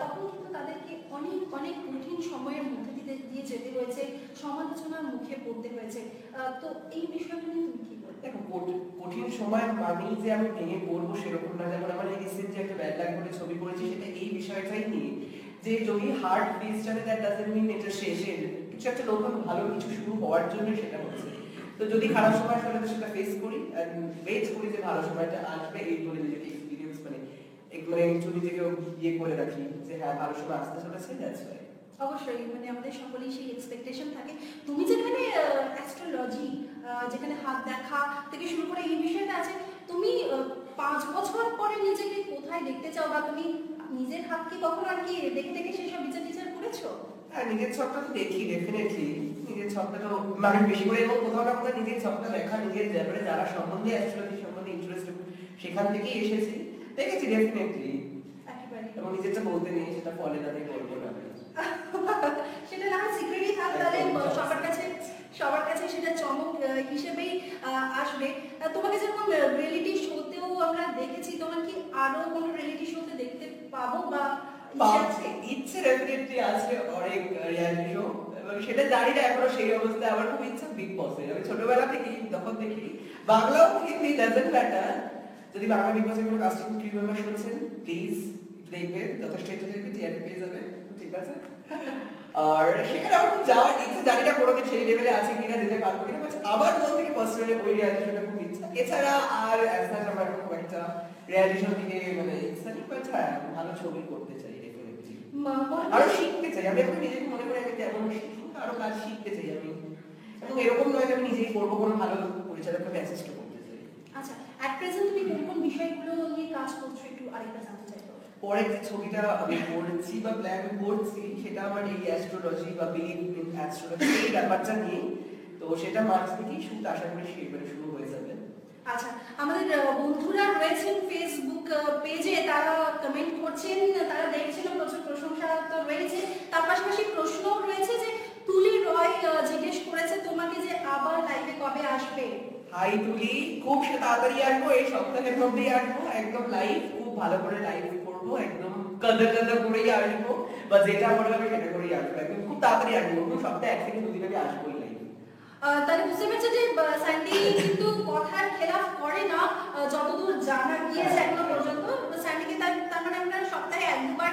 তখন কিন্তু তাদেরকে অনেক অনেক কঠিন সময়ের মধ্যে দিয়ে যেতে হয়েছে, সমালোচনার মুখে পড়তে হয়েছে। তো এই বিষয়টা নিয়ে তুমি কি বলবে? দেখো, কঠিন সময় মানেই যে আমি ভেঙে পড়বো সেরকম না। যেমন আমার এই রিসেন্ট যে একটা ব্যাড লাগ করে ছবি করেছি, সেটা এই বিষয়টাই নিয়ে যে যদি হার্ড ফেস চলে, দ্যাট ডাজন্ট মিন এটা শেষের কিছু, একটা নতুন ভালো কিছু শুরু হওয়ার জন্য সেটা হচ্ছে। তো যদি খারাপ সময় চলে তো সেটা ফেস করি, এন্ড ওয়েট করি যে ভালো সময়টা আসবে, এই বলে নিজেকে এক্সপিরিয়েন্স মানে একটু নিজেকে ইয়ে করে রাখি যে হ্যাঁ ভালো সময় আসতে চলেছে, দ্যাটস ওয়াই। অবশ্যই, মানে আমাদের সকলেই সেই এক্সপেকটেশন থাকে। তুমি যেখানে অ্যাস্ট্রোলজি, যেখানে হাত দেখা থেকে শুরু করে এই বিষয়টা আছে, তুমি 5 বছর পরে নিজেকে কোথায় দেখতে চাও, বা তুমি নিজের হাত কি কখনো আর কি দেখে দেখে সেই সব বিচার করেছো? হ্যাঁ, নিজের ছকটা তো দেখি ডেফিনেটলি। নিজের ছকটা তো মানে বেশি করে, এবং কোথাও না কোথাও নিজের ছকটা দেখা, নিজের ব্যাপারে যারা সম্বন্ধে অ্যাস্ট্রোলজি সম্বন্ধে ইন্টারেস্টেড সেখান থেকেই এসেছি, দেখেছি ডেফিনেটলি। একেবারে। এবং নিজেরটা বলতে নেই, সেটা ফলে না, তাই বলবো না। সেটা না সিক্রেটই থাক, তাহলে সবার কাছে সেটা চমক হিসেবেই আসবে। তোমাকে যেরকম রিয়েলিটি শোতেও আমরা দেখেছি, তোমার কি আরো কোনো রিয়েলিটি শোতে দেখতে পাবো বা ইচ্ছে ডেফিনেটলি আছে, অনেক রিয়ালিটি শো, এবং সেটা জানি না এখনো সেই অবস্থায়। আমার খুব ইচ্ছা বিগ বসে, আমি ছোটবেলা থেকেই তখন দেখি, বাংলাও হিন্দি ডাজন্ট ম্যাটার। যদি বাংলা বিগ বসের কোনো কাস্টিং টিম মেম্বার শুনছেন, প্লিজ দেখবেন, যথেষ্ট ইন্টারেস্ট টিআরপি পেয়ে যাবে, ঠিক আছে? আর সেখানে আমার খুব যাওয়ার ইচ্ছে, জানি না কোনোদিন সেই লেভেলে আছে কিনা, যেতে পারবো কিনা, বাট আমার মন থেকে পার্সোনালি ওই রিয়ালিটি শোটা খুব ইচ্ছা। এছাড়া আর অ্যাজ আমার খুব একটা রিয়ালিটি শো থেকে মানে ইচ্ছা নেই, বাট হ্যাঁ ভালো ছবি করতে চাই ডেফিনেটলি। আরো শিখতে চাই, আমি এখন নিজেকে মনে করি আমি কেমন শিখি, আরো কাজ শিখতে চাই আমি, এবং এরকম নয় যে আমি নিজেই করবো, কোনো ভালো পরিচালককে অ্যাসিস্ট করতে চাই। আচ্ছা, অ্যাট প্রেজেন্ট তুমি কোন কোন বিষয়গুলো নিয়ে কাজ করছো, একটু আরেকটা জানতে চাইবো। পরের যে ছবিটা আমি করছি বা প্ল্যান করছি, সেটা আমার এই অ্যাস্ট্রোলজি বা বিলিভ ইন অ্যাস্ট্রোলজি এই ব্যাপারটা নিয়ে, তো সেটা মার্চ থেকেই শুট আশা করি সেবারে শুরু হয়ে যাবে। আচ্ছা, আমাদের বন্ধুরা রয়েছেন ফেসবুক পেজে, তারা কমেন্ট করছেন, তারা দেখছেন, প্রচুর প্রশংসা তো রয়েছে, তার পাশাপাশি প্রশ্নও রয়েছে যে তুলি রয় জিজ্ঞেস করেছে তোমাকে যে আবার লাইভে কবে আসবে। হাই তুলি, খুব তাড়াতাড়ি আসবো, এই সপ্তাহের মধ্যেই আসবো, একদম লাইভ, খুব ভালো করে লাইভ করবো, একদম কাদা কাদা করেই আসবো, বা যেটা মনে হবে সেটা করেই আসবো, একদম খুব তাড়াতাড়ি আসবো, সপ্তাহে 1 থেকে 2 দিন আগে আসবোই লাইভ। তাহলে বুঝতে পারছো যে স্যান্ডি কিন্তু কথার খেলা জানা গিয়েছে এখনো পর্যন্ত। তো স্যান্ডিকে তার মানে আপনারা সপ্তাহে 1-2 বার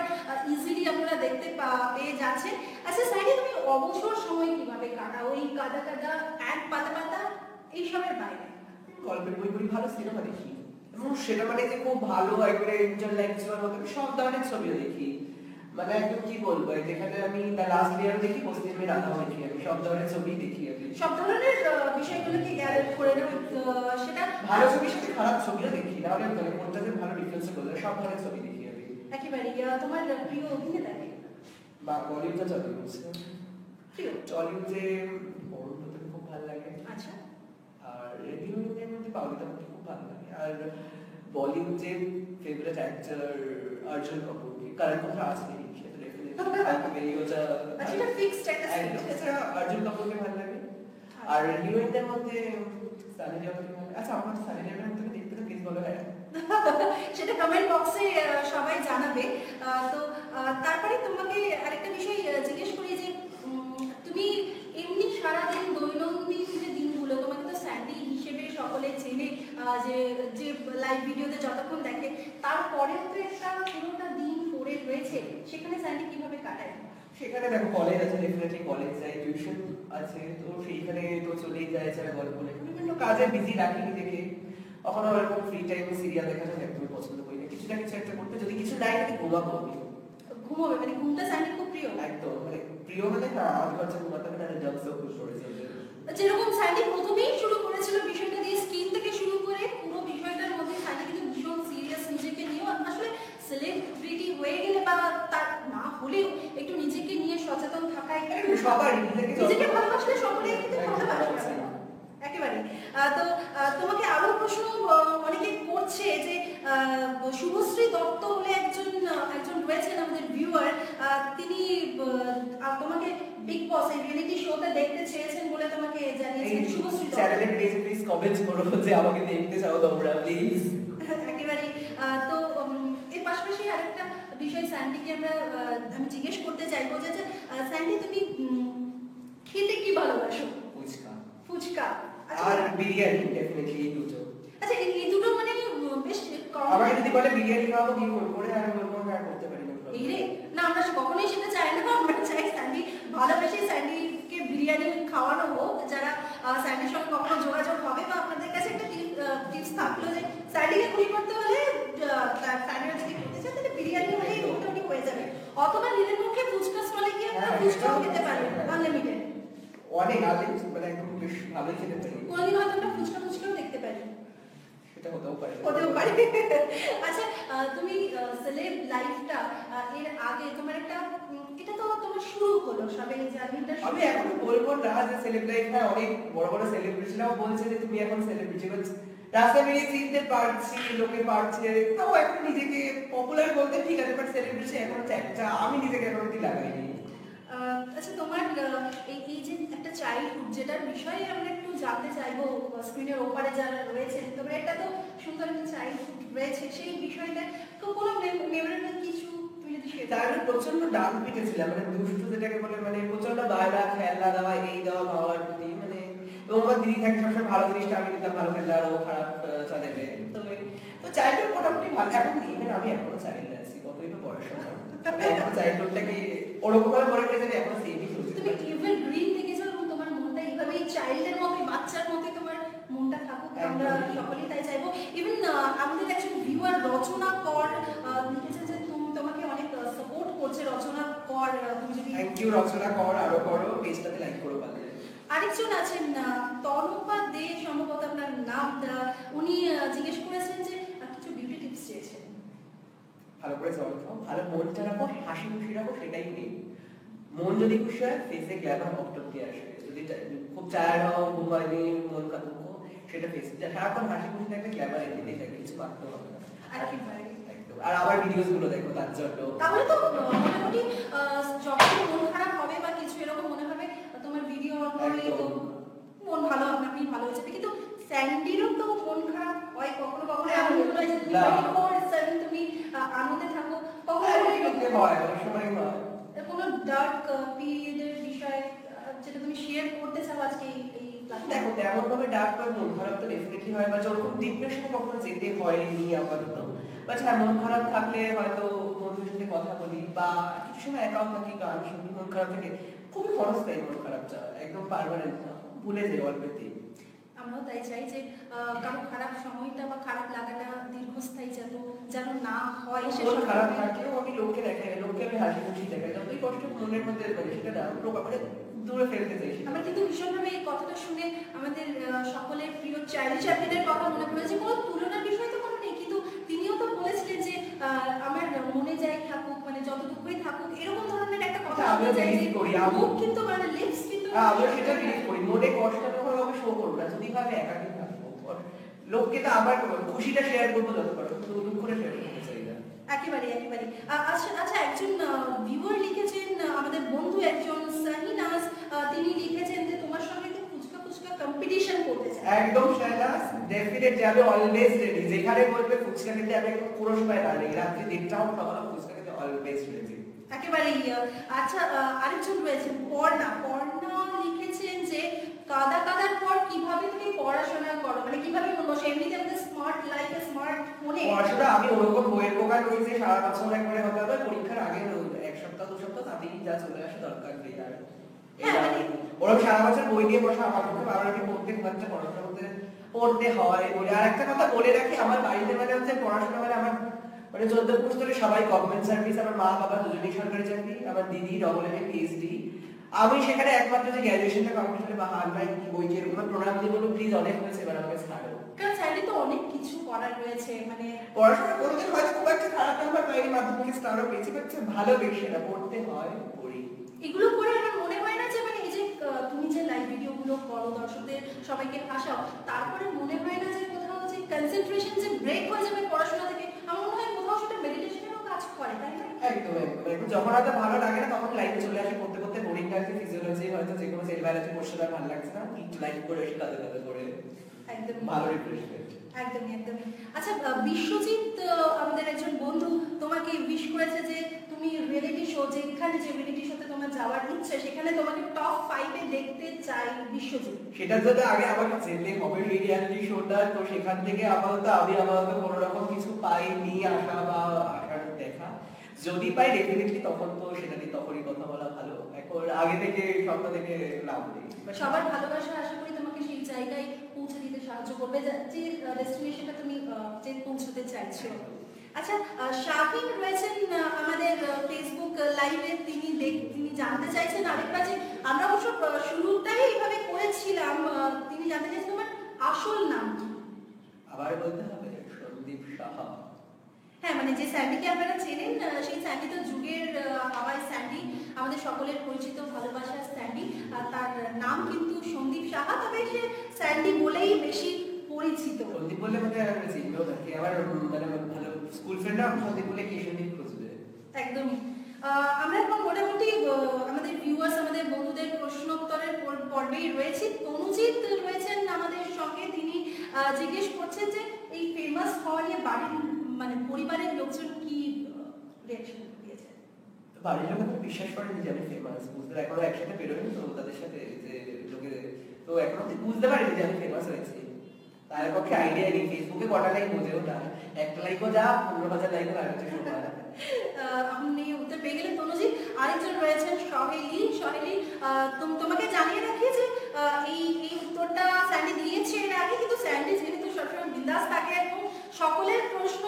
ইজিলি আপনারা দেখতে পেয়ে যাচ্ছেন। আচ্ছা স্যান্ডি, তুমি অবসর সময় কিভাবে কাটাও? ওই কাদা কাদা এক পাতা পাতা এইসবের বাইরে? গল্পের বই পড়ি, ভালো সিনেমা দেখি, এবং সেটা মানে যে খুব ভালো একবারে ইন্টারলেকচুয়াল মতো সব ধরনের ছবিও দেখি। মানে একদম কি বলবো, যেখানে আমি দ্য লাস্ট ইয়ার দেখি, পশ্চিমে রাধা দেখি, আমি সব ধরনের ছবি দেখি। আমি সব ধরনের বিষয়গুলোকে গ্যাদার করে নাও, সেটা ভালো ছবির সাথে খারাপ ছবিও দেখি, নাহলে মানে কোনটা যে ভালো ডিফারেন্স করলে সব ধরনের ছবি দেখি আমি। একেবারে তোমার প্রিয় অভিনেতা কে? বা বলিউড তো টলিউড, প্রিয় টলিউডে বরুণ ধরতে খুব ভালো লাগে, আচ্ছা, আর হিরোইনদের মধ্যে পাওলিতা মধ্যে খুব ভালো লাগে, আর বলিউডে ফেভারিট অ্যাক্টর অর্জুন কাপুর, কারণ কথা আছে সেটা ডেফিনেটলি ওটা আচ্ছা, এটা ফিক্সড একটা একদম। এছাড়া অর্জুন কাপুরকে ভালো লাগে, আর হিরোইনদের মধ্যে সানি লিওনকে ভালো লাগে। আচ্ছা, আমার তো সানি লিওনের মধ্যে দেখতে তো প্লিজ বলো। হ্যাঁ, সেটা কমেন্ট বক্সে সবাই জানাবে। তো তারপরে তোমাকে আরেকটা বিষয় জিজ্ঞেস করি যে তুমি এমনি সারাদিন দৈনন্দিন যে দিনগুলো, তোমাকে তো স্যান্ডি হিসেবে সকলে চেনে, যে যে লাইভ ভিডিওতে যতক্ষণ দেখে, তারপরেও তো একটা পুরোটা দিন পড়ে রয়েছে, সেখানে স্যান্ডি কিভাবে কাটায়? সেখানে দেখো কলেজ আছে, ডেফিনেটলি কলেজ যাই, টিউশন আছে, তো সেইখানে তো চলেই যায়, যারা গল্প লেখা, বিভিন্ন কাজে বিজি রাখি নিজেকে। কখনো এরকম ফ্রি টাইমে সিরিয়াল দেখাটা একদমই পছন্দ করি না, কিছু না কিছু একটা করতে, যদি কিছু নাই তাহলে ঘুমাবো আমি। ঘুমাবে মানে ঘুমটা স্যান্ডি খুব প্রিয়? একদম, মানে প্রিয় মানে হ্যাঁ, আমার কাছে ঘুমাতে হবে না, জব সব করেছে। যেরকম স্যান্ডি প্রথমেই শুরু করেছিল বিষয়টা দিয়ে, স্কিন থেকে শুরু করে পুরো বিষয়টার মধ্যে স্যান্ডি কিন্তু ভীষণ সিরিয়াস নিজেকে নিয়েও। আসলে সেলিব্রিটি হয়ে গেলে বা তার না হলেও একটু নিজেকে নিয়ে সচেতন থাকা, একটু সবারই নিজেকে ভালোবাসলে সকলেই কিন্তু ভালোবাসে একেবারে। তো তোমাকে আরো প্রশ্ন অনেকে করছে যে শুভশ্রী দত্ত বলে একজন রয়েছেন আমাদের ভিউয়ার, তিনি তোমাকে বিগ বস এই রিয়েলিটি শোতে দেখতে চেয়েছেন বলে তোমাকে জানিয়েছেন। শুভশ্রী দত্ত চ্যানেলের পেজে প্লিজ কমেন্ট করো যে আমাকে দেখতে চাও তোমরা প্লিজ। একেবারে। তো এর পাশাপাশি আরেকটা বিষয় স্যান্ডিকে আমি জিজ্ঞেস করতে চাইবো যে স্যান্ডি, তুমি খেতে কি ভালোবাসো? ফুচকা ফুচকা আর বিরিয়ানি, ডেফিনেটলি এই দুটো। আচ্ছা, এই দুটো মানে বেশ আমাকে যদি বলে বিরিয়ানি খাওয়াবো কি করে, আর বলবো হ্যাঁ করতে পারি না। এই রে, না আমরা কখনোই সেটা চাই না। আমরা চাই স্যান্ডি ভালোবেসে স্যান্ডিকে বিরিয়ানি খাওয়ানো হোক। যারা স্যান্ডির সঙ্গে কখনো যোগাযোগ হবে, বা আপনাদের কাছে একটা টিপস থাকলো যে স্যান্ডিকে খুশি করতে হলে, স্যান্ডিরা যদি করতে চায় তাহলে বিরিয়ানি হলেই মোটামুটি হয়ে যাবে, অথবা নিজের পক্ষে ফুচকা স্টলে গিয়ে আপনারা ফুচকাও খেতে পারেন আনলিমিটেড। অনেক মানে একদম বেশ ভালোই খেতে পারি। কোনোদিন হয়তো আমরা ফুচকাও দেখতে পারি, সেটা হতেও পারে। আচ্ছা, তুমি সেলেব লাইফটা এর আগে তোমার একটা, এটা তো তোমার শুরু হলো সবে জার্নিটা। আমি এখন বলবো না যে সেলিব্রিটি, হ্যাঁ অনেক বড় বড় সেলিব্রিটিরাও বলছে যে তুমি এখন সেলিব্রিটি, রাস্তায় বেরিয়ে চিনতে পারছি, লোকে পারছে, তাও এখন নিজেকে পপুলার বলতে ঠিক আছে, বাট সেলিব্রিটি এখন একটা আমি নিজেকে এখন অব্দি লাগাইনি। আচ্ছা, তোমার এই যে একটা চাইল্ডহুড, যেটার বিষয়ে আমরা একটু জানতে চাইবো স্ক্রিনের ওপারে যারা রয়েছেন, তোমার একটা তো সুন্দর একটা চাইল্ডহুড রয়েছে, সেই বিষয়টা তো কোনো মেমোরেবল কিছু তুমি যদি শেয়ার তার প্রচন্ড ডাক পিটেছিলাম, মানে দুষ্টু যেটাকে বলে, মানে প্রচন্ড বায়না, খেলনা দেওয়া, এই দেওয়া, বাবার প্রতি, মানে এবং আমার দিদি থাকে সবসময় ভালো জিনিসটা আমি দিতাম, ভালো খেলনা আর ও খারাপ চালাবে। তো চাইল্ডহুড মোটামুটি ভালো, এখন ইভেন আমি এখনো চাইল্ড আছি, কতই তো বয়স আমার, এখনো চাইল্ডহুডটাকে ওরকম ভাবে মনে করে যে এখনো সেমই চলছে। তুমি এভার গ্রিন দেখেছো, এবং তোমার মনটা এইভাবেই চাইল্ডের মতোই, বাচ্চার মতোই তোমার মনটা থাকুক, আমরা সকলেই তাই চাইবো। ইভেন আমাদের একজন ভিউয়ার রচনা কর লিখেছে যে তোমাকে অনেক সাপোর্ট করছে। রচনা কর, তুমি যদি থ্যাংক ইউ রচনা কর, আরো করো, পেজটাতে লাইক করো পারলে। আরেকজন আছেন তনপা দে, সম্ভবত আপনার নাম, উনি জিজ্ঞেস করেছেন যে কিছু বিউটি টিপস চেয়েছেন। ভালো করে জল খাও, ভালো মনটা রাখো, হাসি খুশি রাখো, সেটাই নেই। মন যদি খুশি হয় ফেসে গ্ল্যামার অটোমেটিক আসবে। যদি খুব টায়ার্ড হও, ঘুম হয়নি, মন কাঁদুক, সেটা ফেসে সারাক্ষণ হাসি খুশি থাকলে গ্ল্যামার এমনিতেই থাকে, কিছু মারতে হবে না। আর আমার ভিডিওস গুলো দেখো তার জন্য। তাহলে তো মোটামুটি যখন মন খারাপ হবে বা কিছু এরকম মনে হবে, তোমার ভিডিও অন করলে তো মন ভালো, আপনি ভালো হয়ে যাবে। কিন্তু স্যান্ডিরও তো মন খারাপ হয় কখনো কখনো, এমন হয় যে 24/7 তুমি আনন্দে থাকো, কখনো হয় অনেক সময় হয়। কোনো ডার্ক পিরিয়ডের বিষয় যেটা তুমি শেয়ার করতে চাও আজকে এই দেখো তেমন ভাবে ডাক বা মন খারাপ তো ডেফিনেটলি হয়, বা যখন ডিপ্রেশনে কখনো যেতে হয়নি আপাতত, বাট হ্যাঁ মন খারাপ থাকলে হয়তো বন্ধুদের সাথে কথা বলি বা কিছু সময় একাও থাকি, গান শুনি। মন খারাপ থেকে খুবই ক্ষণস্থায়ী মন খারাপটা, একদম পার্মানেন্ট না, ভুলে যাই অল্পেতেই। আমরাও তাই চাই যে কারো খারাপ সময়টা বা খারাপ লাগাটা দীর্ঘস্থায়ী যেন না হয়। মন খারাপ থাকলেও আমি লোককে দেখাই, লোককে আমি হাসি খুশি দেখাই, যতই কষ্ট মনের মধ্যে মানে সেটা না মানে দূরে ফেলতে চাই। আমরা কিন্তু ভীষণভাবে এই কথাটা শুনে আমাদের সকলের প্রিয় চার্লি চ্যাপলিনের কথা মনে পড়েছে। কোনো তুলনার বিষয় তো কোনো নেই, কিন্তু তিনিও তো বলেছিলেন যে আমার মনে যাই থাকুক, মানে যত দুঃখই থাকুক, এরকম ধরনের একটা কথা আমিও বিলিভ করি। মুখ কিন্তু মানে লিপস কিন্তু আমিও সেটা বিলিভ করি, মনে কষ্ট তখন আমি শো করবো না, যদি ভাবে একাকি থাকবো, লোককে তো আবার খুশিটা শেয়ার করবো যত পারবো, কিন্তু দুঃখ করে শেয়ার করতে চাই না। একেবারে একেবারে। আচ্ছা একজন ভিউয়ার লিখেছেন, আমাদের বন্ধু একজন সাহিনাজ, তিনি লিখেছেন যে তোমার সঙ্গে তো ফুচকা কম্পিটিশন করতে চাই। একদম শাহনাজ, ডেফিনেটলি আমি অলওয়েজ রেডি, যেখানে বলবে ফুচকা খেতে আমি একদম পুরো সময় রাজি, রাত্রি 1টা হোক সকালে ফুচকা খেতে অলওয়েজ রেডি। একেবারেই। আচ্ছা আরেকজন রয়েছেন পর্ণা লিখেছেন যে কাদার পর কিভাবে তুমি পড়াশোনা করো, মানে কিভাবে মন বসে? এমনিতে আমাদের স্মার্ট লাইফে স্মার্ট ফোনে পড়াশোনা আমি ওরকম বইয়ের পোকা নই যে সারা বছর একবারে হতে হবে, পরীক্ষার আগে 1 সপ্তাহ 2 সপ্তাহ তাতেই যা চলে আসে দরকার নেই আর। হ্যাঁ, মানে ওরকম সারা বছর বই দিয়ে বসা আমার পক্ষে বারোটি প্রত্যেক বাচ্চা পড়াশোনা পড়তে হয় বলে। আর একটা কথা বলে রাখি, আমার বাড়িতে মানে হচ্ছে পড়াশোনা মানে আমার মানে 14 পুরুষ ধরে সবাই গভর্নমেন্ট সার্ভিস, আমার মা বাবা দুজনেই সরকারি চাকরি, আমার দিদি ডবল এম এ পিএইচডি, আমি সেখানে একমাত্র যে গ্র্যাজুয়েশনটা কমপ্লিট করে বা হার নাই বই যে এরকম প্রোগ্রাম দিয়ে বলুন প্লিজ, অনেক হয়েছে, এবার আমাকে ছাড়ো। কারণ সাইডে তো অনেক কিছু করার রয়েছে, মানে পড়াশোনা করতে হয়তো খুব একটা খারাপ নাম্বার পাইনি, মাধ্যমিক স্তরও পেয়েছি, বাট ভালোবেসে না পড়তে হয় পড়ি। এগুলো করে আমার মনে হয় না যে মানে এই যে তুমি যে লাইভ ভিডিওগুলো করো, দর্শকদের সবাইকে হাসাও, তারপরে মনে হয় না যে কোথাও যে কনসেন্ট্রেশন যে ব্রেক হয়ে যাবে পড়াশোনা থেকে? আমার মনে হয় কোথাও সেটা মেডিটেশনেরও কাজ করে, তাই না? একদম যখন হয়তো ভালো লাগে না তখন লাইফে চলে আসে, করতে করতে বোরিং লাগছে, ফিজিওলজি হয়তো যে কোনো সেল বায়োলজি কোর্সটা ভালো লাগছে না, একটু লাইফ করে এসে কাজে করে একদম ভালো রিফ্রেশমেন্ট। একদমই। আচ্ছা বিশ্বজিৎ আমাদের একজন বন্ধু তোমাকে উইশ করেছে যে তুমি রিয়েলিটি শো, যেখানে যে রিয়েলিটি শোতে তোমার যাওয়ার ইচ্ছে, সেখানে তোমাকে টপ 5 এ দেখতে চাই বিশ্বজিৎ। সেটা যদি আগে আমাকে যেতে হবে এই রিয়েলিটি শোটা, তো সেখান থেকে আপাতত আমি কোনো রকম কিছু পাইনি, আশা বা আশার দেখা, যদি পাই ডেফিনেটলি তখন তো সেটা নিয়ে তখনই কথা বলা ভালো, এখন আগে থেকে স্বপ্ন থেকে লাভ নেই। সবার ভালোবাসা আশা করি তোমাকে সেই জায়গায় পৌঁছে দিতে সাহায্য করবে যে ডেস্টিনেশনটা তুমি যে পৌঁছতে চাইছো। আচ্ছা শাহিন রয়েছেন আমাদের ফেসবুক লাইভে, তিনি জানতে চাইছেন আরেকটা যে আমরা অবশ্য শুরুটাই এইভাবে করেছিলাম, তিনি জানতে চাইছেন তোমার আসল নাম কি? আবার বলতে হবে সন্দীপ সাহা। হ্যাঁ, মানে যে স্যান্ডিকে আপনারা চেনেন, সেই স্যান্ডি তো যুগের হাওয়ায় স্যান্ডি, আমাদের সকলের পরিচিত ভালোবাসার স্যান্ডি। তার নাম কিন্তু সন্দীপ সাহা, তবে সে স্যান্ডি বলেই বেশি পরিচিত। সন্দীপ বললে মানে চিনবেও নাকি, আমার মানে ভালো স্কুল ফ্রেন্ডরা সন্দীপ বলে কি সন্দীপ খুঁজবে। একদমই। আমরা এখন মোটামুটি আমাদের ভিউয়ার্স, আমাদের বন্ধুদের প্রশ্নোত্তরের পর্বেই রয়েছি। তনুজিৎ রয়েছেন আমাদের সঙ্গে, তিনি জিজ্ঞেস করছেন যে এই ফেমাস হওয়া নিয়ে বাড়ির মানে পরিবারের লোকজন কি রিঅ্যাকশন দিয়েছে? বাড়ির লোক তো বিশ্বাস করেনি যে আমি ফেমাস, বুঝতে এখনো একসাথে বেরোয়নি তো তাদের সাথে যে লোকে, তো এখনো বুঝতে পারিনি যে আমি ফেমাস হয়েছি। তার পক্ষে আইডিয়া নেই, ফেসবুকে কটা লাইক বোঝেও না, একটা লাইকও যা 15,000 লাইকও লাগছে সময়। আপনি উত্তর পেয়ে গেলেন তনুজিৎ। আরেকজন রয়েছেন সহেলি, তোমাকে জানিয়ে রাখি যে এই উত্তরটা স্যান্ডি দিয়েছে এর আগে, কিন্তু স্যান্ডি যেহেতু সবসময় বিন্দাস থাকে এবং সকলের প্রশ্ন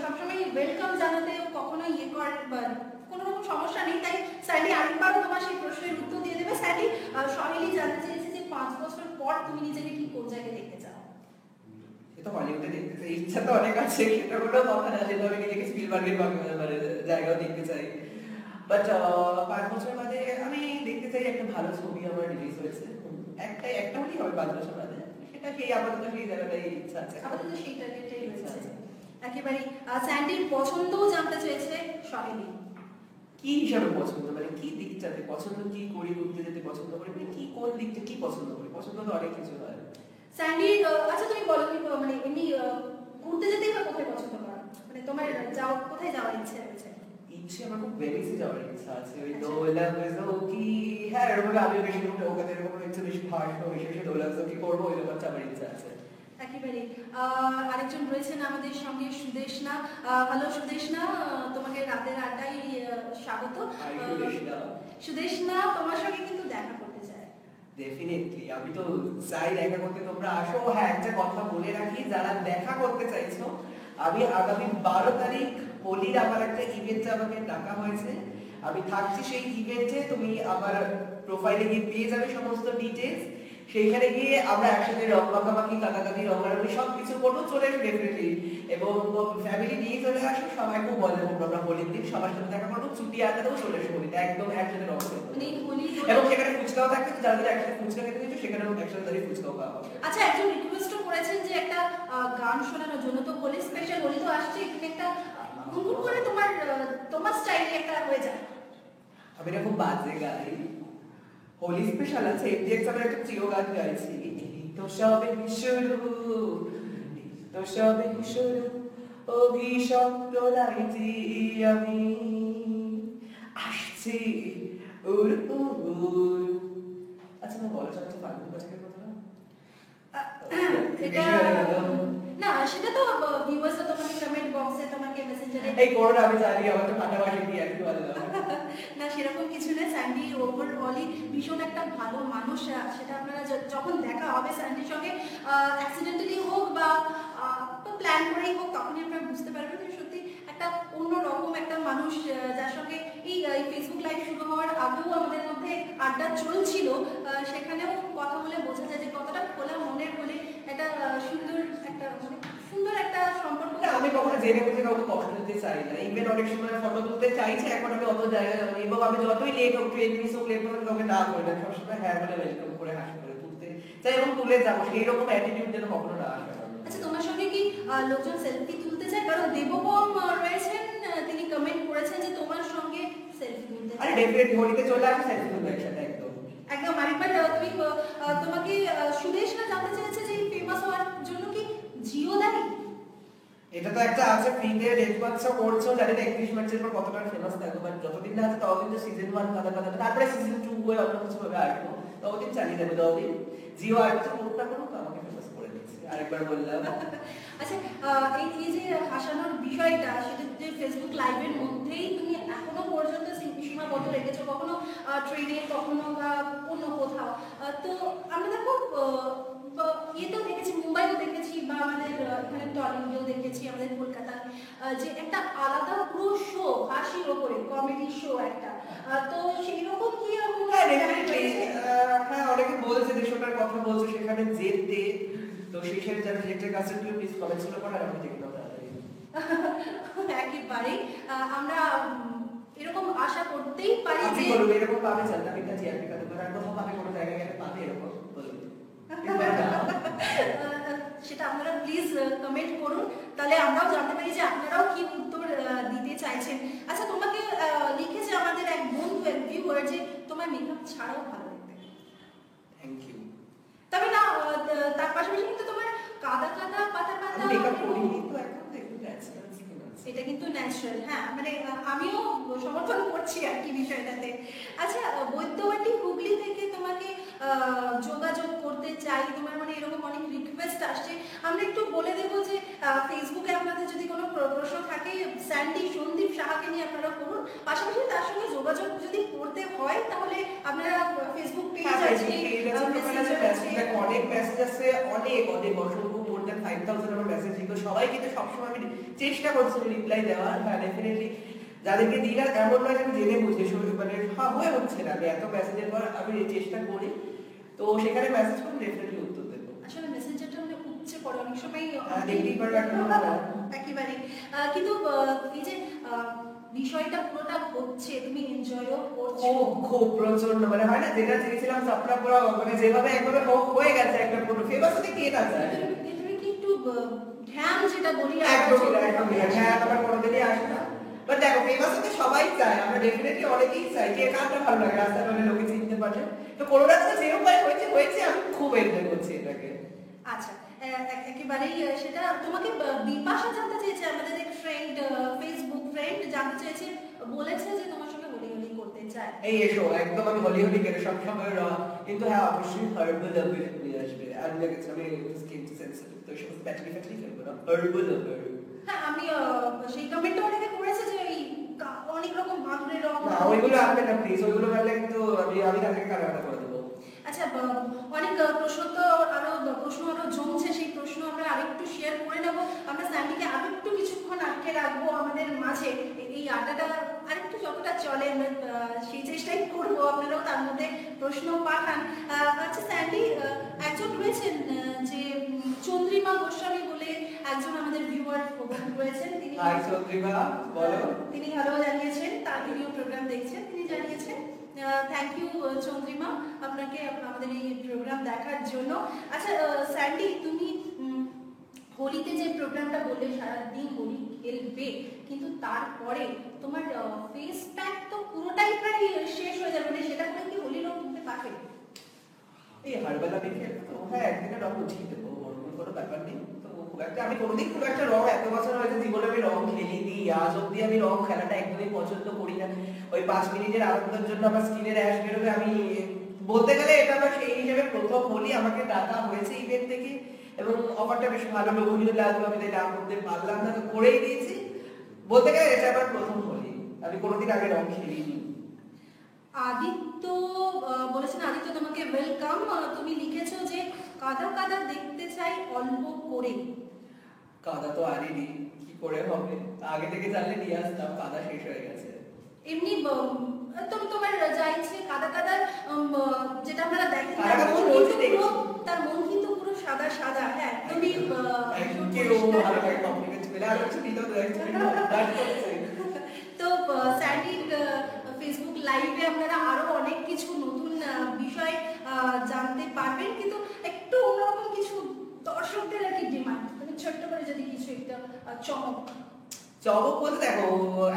সবসময় ওয়েলকাম জানাতে কখনো করে, কোনো রকম সমস্যা নেই, তাই স্যান্ডি আরেকবারও তোমার সেই প্রশ্নের উত্তর দিয়ে দেবে। স্যান্ডি, সহেলি জানতে চেয়েছে যে 5 বছর পর তুমি নিজেকে কি কোন জায়গায় দেখতে চাও? সেটা হলিউডে দেখতে চাই, ইচ্ছা তো অনেক আছে, সেটা কোনো কথা না, সেটা আমি নিজেকে স্পিলবার্গের মানে জায়গাও দেখতে চাই, বাট 5 বছর বাদে আমি দেখতে চাই একটা ভালো ছবি আমার রিলিজ হয়েছে, একটা হলেই হবে 5 বছর বাদে, সেটা সেই আপাতত সেই জায়গাটাই ইচ্ছা আছে, আপাতত সেই টার্গেটটাই রয়েছে একেবারে। স্যান্ডির পছন্দও জানতে চেয়েছে সহেলি। কি হিসাবে পছন্দ, মানে কি দিকটাতে পছন্দ, কি করি, ঘুরতে যেতে পছন্দ করি, মানে কি কোন দিকটা কি পছন্দ করি, পছন্দ তো অনেক কিছু হয়। স্যান্ডি, আচ্ছা তুমি বলো, তুমি মানে এমনি ঘুরতে যেতেই বা কোথায় পছন্দ করো, মানে তোমার কোথায় যাওয়ার ইচ্ছে রয়েছে? ইচ্ছে আমার খুব ভেনিসে যাওয়ার ইচ্ছা আছে, ওই দোলাফজোকি, হ্যাঁ এরকম আমিও বেশি ওখানে এরকম ইচ্ছে বেশি ভাষণ বেশি দোলাফজোকি করবো, ওই ব্যাপারটা আমার ইচ্ছা আছে। একেবারে আরেকজন রয়েছেন আমাদের সঙ্গে সুদেশনা। হ্যালো সুদেশনা, তোমাকে রাতের আড্ডায় স্বাগত। সুদেশনা তোমার সঙ্গে কিন্তু দেখা করতে চাই। ডেফিনেটলি আমি তো চাই দেখা করতে, তোমরা আসো। হ্যাঁ একটা কথা বলে রাখি, যারা দেখা করতে চাইছো, আমি আগামী 12 তারিখ হোলির আমার একটা ইভেন্টে আমাকে ডাকা হয়েছে, আমি থাকছি সেই ইভেন্টে। তুমি আমার প্রোফাইলে গিয়ে পেয়ে যাবে সমস্ত ডিটেলস, সেইখানে গিয়ে আমরা একসাথে রং মাখামাখি কাটাকাটি রঙারঙি সবকিছু করবো। চলে এসো ডেফিনেটলি, এবং ফ্যামিলি নিয়ে চলে আসো, সবাই খুব মজা করবো আমরা হোলির দিন, সবার সাথে দেখা করবো, ছুটি আড্ডা দেবো, চলে এসো হোলিতে একদম একসাথে রং করবো। এবং সেখানে ফুচকাও থাকবে, যারা যারা একসাথে ফুচকা খেতে দিচ্ছ সেখানেও একসাথে দাঁড়িয়ে ফুচকাও খাওয়া হবে। আচ্ছা, একজন রিকোয়েস্টও করেছেন যে একটা গান শোনানোর জন্য, তো হোলি স্পেশাল, হোলি তো আসছে, এখানে একটা গুনগুন করে তোমার স্টাইলে একটা হয়ে যায়। আমি না খুব বাজে গাই, হোলি স্পেশাল আছে এফডিএক্স আমি একটা প্রিয় গান গাইছি, তো সবে শুরু, তো সবে শুরু অভিশপ্ত সম্প্রদায়টি আমি আসছি উর উর। আচ্ছা না বলা যাচ্ছে ফাল্গুন বাজারের কথা না? এটা না, সেটা তো ভিউয়ার্সরা তোমাকে কমেন্ট বক্সে তোমাকে মেসেঞ্জারে এই করোনা আমি জানি আমার তো ফাটাফাটি দিয়ে একটু ভালো না, সেরকম কিছু না। স্যান্ডি ওভারঅলই ভীষণ একটা ভালো মানুষ, সেটা আপনারা যখন দেখা হবে স্যান্ডির সঙ্গে, অ্যাক্সিডেন্টালি হোক বা প্ল্যান করেই হোক, তখনই আপনারা বুঝতে পারবেন যে সত্যি একটা অন্যরকম একটা মানুষ, যার সঙ্গে এই ফেসবুক লাইভ শুরু হওয়ার আগেও আমাদের মধ্যে আড্ডা চলছিল, সেখানেও কথা বলে বোঝা যায় যে কতটা খোলা মনের হলে একটা সুন্দর একটা সম্পর্ক। আমি কখনো জেনে বুঝে কাউকে কষ্ট দিতে চাই না, ইভেন অনেক সময় ফটো তুলতে চাইছে, এখন আমি অত জায়গায় যাবো, এবং আমি যতই লেট হোক, 10 মিনিট হোক লেট হোক, কাউকে না করে না, সবসময় হ্যাঁ বলে ওয়েলকাম করে হাসি করে তুলতে চাই এবং তুলে যাবো, সেই রকম অ্যাটিটিউড যেন কখনো না আসে। আচ্ছা, তোমার সঙ্গে কি লোকজন সেলফি তুলতে চায়? কারণ দেববম রয়েছেন, তিনি কমেন্ট করেছেন যে তোমার সঙ্গে সেলফি তুলতে চায়। আরে ডেফিনেটলি হোলিতে চলে আসো, সেলফি তুলবো একসাথে একদম। একদম। আরেকবার তুমি তোমাকে সুদেশ না জানতে চেয়েছে যে ফেমাস হওয়ার জন্য কি জিও দায়ী? এটা তো একটা আছে, ফ্রিতে রেড বাচ্চা করছো, জানি না 31 মার্চের পর কতটা ফেমাস থাকবে, বাট যতদিন না আছে ততদিন তো সিজন 1 কাদা কাদা, তারপরে সিজন 2 হয়ে অন্য কিছু ভাবে আসবো, ততদিন চালিয়ে যাবে, ততদিন জিও আর কিছু করতে করুক, আমাকে ফেমাস করে দিচ্ছে। আরেকবার বললাম। আচ্ছা, এই যে হাসানোর বিষয়টা, সেটা যে ফেসবুক লাইভের মধ্যেই তুমি এখনো পর্যন্ত সীমাবদ্ধ রেখেছো, কখনো ট্রেনে, কখনো বা অন্য কোথাও। তো আমরা দেখো ইয়েতেও দেখেছি, মুম্বাইও দেখেছি, বা আমাদের এখানে টলিউডেও দেখেছি, আমাদের কলকাতায়, যে একটা আলাদা পুরো শো, হাসির ওপরে কমেডি শো একটা, তো সেই রকম কি হ্যাঁ অনেকে বলছে যে শোটার কথা বলছে, সেখানে যেতে, তো সেই সাথে যারা ডিরেক্টর কাছে প্লিজ কমেন্টস গুলো করার আমি দেখি না তাড়াতাড়ি। একেবারেই আমরা এরকম আশা করতেই পারি আপনি যে বলুন এরকম পাবে জানতে, আমি কাছে আপনি কাছে আর কোথাও পাবে, কোনো জায়গায় গেলে পাবে এরকম বলুন। সেটা আপনারা প্লিজ কমেন্ট করুন, তাহলে আমরাও জানতে পারি যে আপনারাও কি উত্তর দিতে চাইছেন। আচ্ছা, তোমাকে লিখেছে আমাদের এক বন্ধু, এক ভিউয়ার, যে তোমার মেকআপ ছাড়াও ভালো লাগবে। Thank you. তবে না, তার পাশাপাশি কিন্তু তোমার কাদা কাদা পাতা পাতা মেকআপ করিনি তো, এখন দেখুন ন্যাচারাল স্কিন আছে, এটা কিন্তু ন্যাচারাল। হ্যাঁ, মানে আমিও সমর্থন করছি আর কি বিষয়টাতে। আচ্ছা, বৈদ্যবাটী হুগলি থেকে তোমাকে যোগাযোগ করতে চাই, তোমার মানে এরকম অনেক রিকোয়েস্ট আসছে। আমরা একটু বলে দেবো যে ফেসবুকে আপনাদের যদি কোনো প্রশ্ন থাকে, স্যান্ডি সন্দীপ সাহাকে নিয়ে আপনারা করুন। পাশাপাশি তার সঙ্গে যোগাযোগ যদি করতে হয়, তাহলে আপনারা ফেসবুক পেজ আছে, অনেক মেসেজ আছে, অনেক অনেক অসংখ্য, মোর দ্যান 5000 আমার মেসেজ, এগুলো সবাই কিন্তু সবসময় আমি চেষ্টা করছি রিপ্লাই দেওয়ার। হ্যাঁ ডেফিনেটলি যাদেরকে দিই না এমন নয় যে আমি জেনে বুঝে মানে হয়ে হচ্ছে না, আমি এত মেসেজের পর আমি চেষ্টা করি, তো সেখানে মেসেজ করে ডেফিনেটলি উত্তর দেবো। আসলে মেসেঞ্জারটা মানে উপচে পড়ে অনেক সময়, একেবারে। কিন্তু এই যে বিষয়টা পুরোটা হচ্ছে, তুমি এনজয়ও করছো খুব প্রচন্ড, মানে হয় না যেটা চেয়েছিলাম স্বপ্ন পুরো, মানে যেভাবে একবারে হয়ে গেছে একটা পুরো ফেমাস হতে কে না চায়। তুমি কি একটু ঘ্যাম যেটা বলি, একদম হ্যাঁ, আমার কোনোদিনই আসে না, বাট দেখো ফেমাস হতে সবাই চায়, আমরা ডেফিনেটলি অনেকেই চাই, কে কারটা ভালো লাগে রাস্তায় মানে লোকে চিনতে পারে, তো করোনা তো যে উপায় হয়েছে আমি খুব এনজয় করছি এটাকে। আচ্ছা, একেবারেই সেটা তোমাকে বিপাশা জানতে চেয়েছে, আমাদের এক ফ্রেন্ড, ফেসবুক ফ্রেন্ড জানতে চেয়েছে, বলেছে যে তোমার সঙ্গে হোলি হোলি করতে চায়। এই এসো একদম আমি হলি হলি করে সব সময় কিন্তু হ্যাঁ অবশ্যই হার্বাল অ্যাপিল নিয়ে আসবে আর লেগেছে আমি স্কিন সেন্সিটিভ তো সব ব্যাটারি ফ্যাটারি ফেলবো না হার্বাল অ্যাপিল। হ্যাঁ আমি সেই কমেন্টটা অনেকে করেছে যে এই অনেক রকম বাঁধনের রং। না ওইগুলো আনবে না প্লিজ, ওইগুলো আনলে কিন্তু আমি তাদেরকে কাটাকাটা করে দেবো। আচ্ছা অনেক প্রশ্ন তো প্রশ্ন আরো জমছে, সেই প্রশ্ন আমরা আরেকটু শেয়ার করে নেব। আমরা স্যান্ডিকে আরো একটু কিছুক্ষণ আটকে রাখবো আমাদের মাঝে, এই আড্ডাটা আরেকটু যতটা চলে আমরা সেই চেষ্টাই করবো, আপনারাও তার মধ্যে প্রশ্ন পাঠান। আচ্ছা স্যান্ডি, একজন রয়েছেন যে চন্দ্রিমা গোস্বামী বলে একজন আমাদের ভিউয়ার রয়েছেন, তিনি হাই চন্দ্রিমা বলো। তিনি হ্যালো জানিয়েছেন, তার ভিডিও প্রোগ্রাম দেখছেন, তিনি জানিয়েছেন থ্যাংক ইউ চন্দ্রিমা আপনাকে আমাদের এই প্রোগ্রাম দেখার জন্য। আচ্ছা স্যান্ডি, তুমি হোলিতে যে প্রোগ্রামটা বললে সারাদিন হোলি খেলবে, কিন্তু তারপরে তোমার ফেস প্যাক তো পুরোটাই প্রায় শেষ হয়ে যাবে, মানে সেটা করে কি হোলি রং তুলতে পারবে? এই হার্বাল অ্যাপিল তো হ্যাঁ একদিনে রং উঠিয়ে দেবো, ওরকম কোনো ব্যাপার নেই। তো খুব একটা আমি কোনোদিন খুব একটা রং এত বছর হয়েছে জীবনে আমি রং খেলিনি, আজ অব্দি আমি রং খেলাটা একদমই পছন্দ করি না। ওই 5 মিনিটের আনন্দের জন্য আমার স্কিনে র্যাশ বেরোবে, আমি বলতে গেলে এটা আমার সেই হিসেবে প্রথম হোলি, আমাকে ডাকা হয়েছে ইভেন্ট থেকে এবং অফারটা বেশ ভালো লোভনীয় লাগলো, আমি তাই নাম করতে পারলাম না, তো করেই দিয়েছি। বলতে গেলে এটা আমার প্রথম হোলি, আমি কোনোদিন আগে রং খেলিনি। আদিত্য বলেছেন, আদিত্য তোমাকে ওয়েলকাম। তুমি লিখেছো যে কাদা কাদা দেখতে চাই অল্প করে। কাদা তো আনিনি, কি করে হবে, আগে থেকে জানলে নিয়ে আসতাম, কাদা শেষ হয়ে গেছে। এমনি তোমার যা ইচ্ছে কাদা কাদা যেটা আপনারা দেখেন কাদা কাদা তো রোজ দেখছি। তার মন কিন্তু পুরো সাদা সাদা। হ্যাঁ তুমি কেউ ভালো করে কমপ্লিমেন্ট পেলে আর কিছু দিতেও দেখছি তো স্যান্ডির ফেসবুক লাইভে আপনারা আরো অনেক কিছু নতুন বিষয় জানতে পারবেন, কিন্তু একটু অন্যরকম কিছু দর্শকদের আর কি ডিমান্ড, মানে ছোট্ট করে যদি কিছু একটা চমক। চমক বলতে দেখো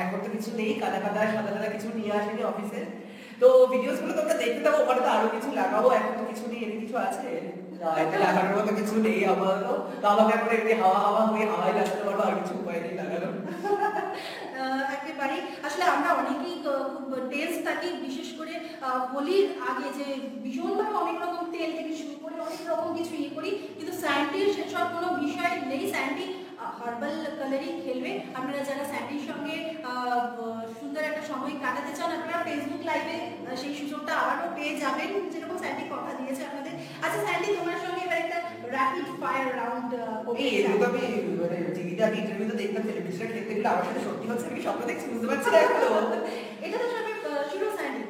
এখন তো কিছু নেই, কাদা কাদা সাদা সাদা কিছু নিয়ে আসেনি অফিসে, তো ভিডিওস গুলো তোমরা দেখতে থাকো, ওখানে তো আরো কিছু লাগাবো, এখন তো কিছু নেই, এর কিছু আছে এতে লাগানোর মতো কিছু নেই আপাতত, তো আমাকে এখন এমনি হাওয়া হাওয়া হয়ে হাওয়াই লাগাতে পারবো, আর কিছু উপায় নেই লাগানোর। একেবারে আসলে আমরা অনেকেই খুব টেন্স থাকি, বিশেষ করে হোলির আগে যে ভীষণভাবে অনেক রকম তেল থেকে শুরু করে অনেক রকম কিছু ইয়ে করি, কিন্তু স্যান্ডির সেসব কোনো বিষয় নেই। স্যান্ডি হার্বাল কালারই খেলবে। আপনারা যারা স্যান্ডির সঙ্গে সুন্দর একটা সময় কাটাতে চান, আপনারা ফেসবুক লাইভে সেই সুযোগটা আবারও পেয়ে যাবেন, যেরকম স্যান্ডি কথা দিয়েছে আপনাদের। আচ্ছা স্যান্ডি, তোমার সঙ্গে এবার একটা র্যাপিড ফায়ার রাউন্ড এই এগুলো আমি মানে টিভিতে আমি ইন্টারভিউতে দেখতাম, টেলিভিশনে খেলতে গেলে আমার সাথে সত্যি হচ্ছে, আমি স্বপ্ন দেখছি, বুঝতে পারছি না এখনো। এটা তো সবে শুরু স্যান্ডি।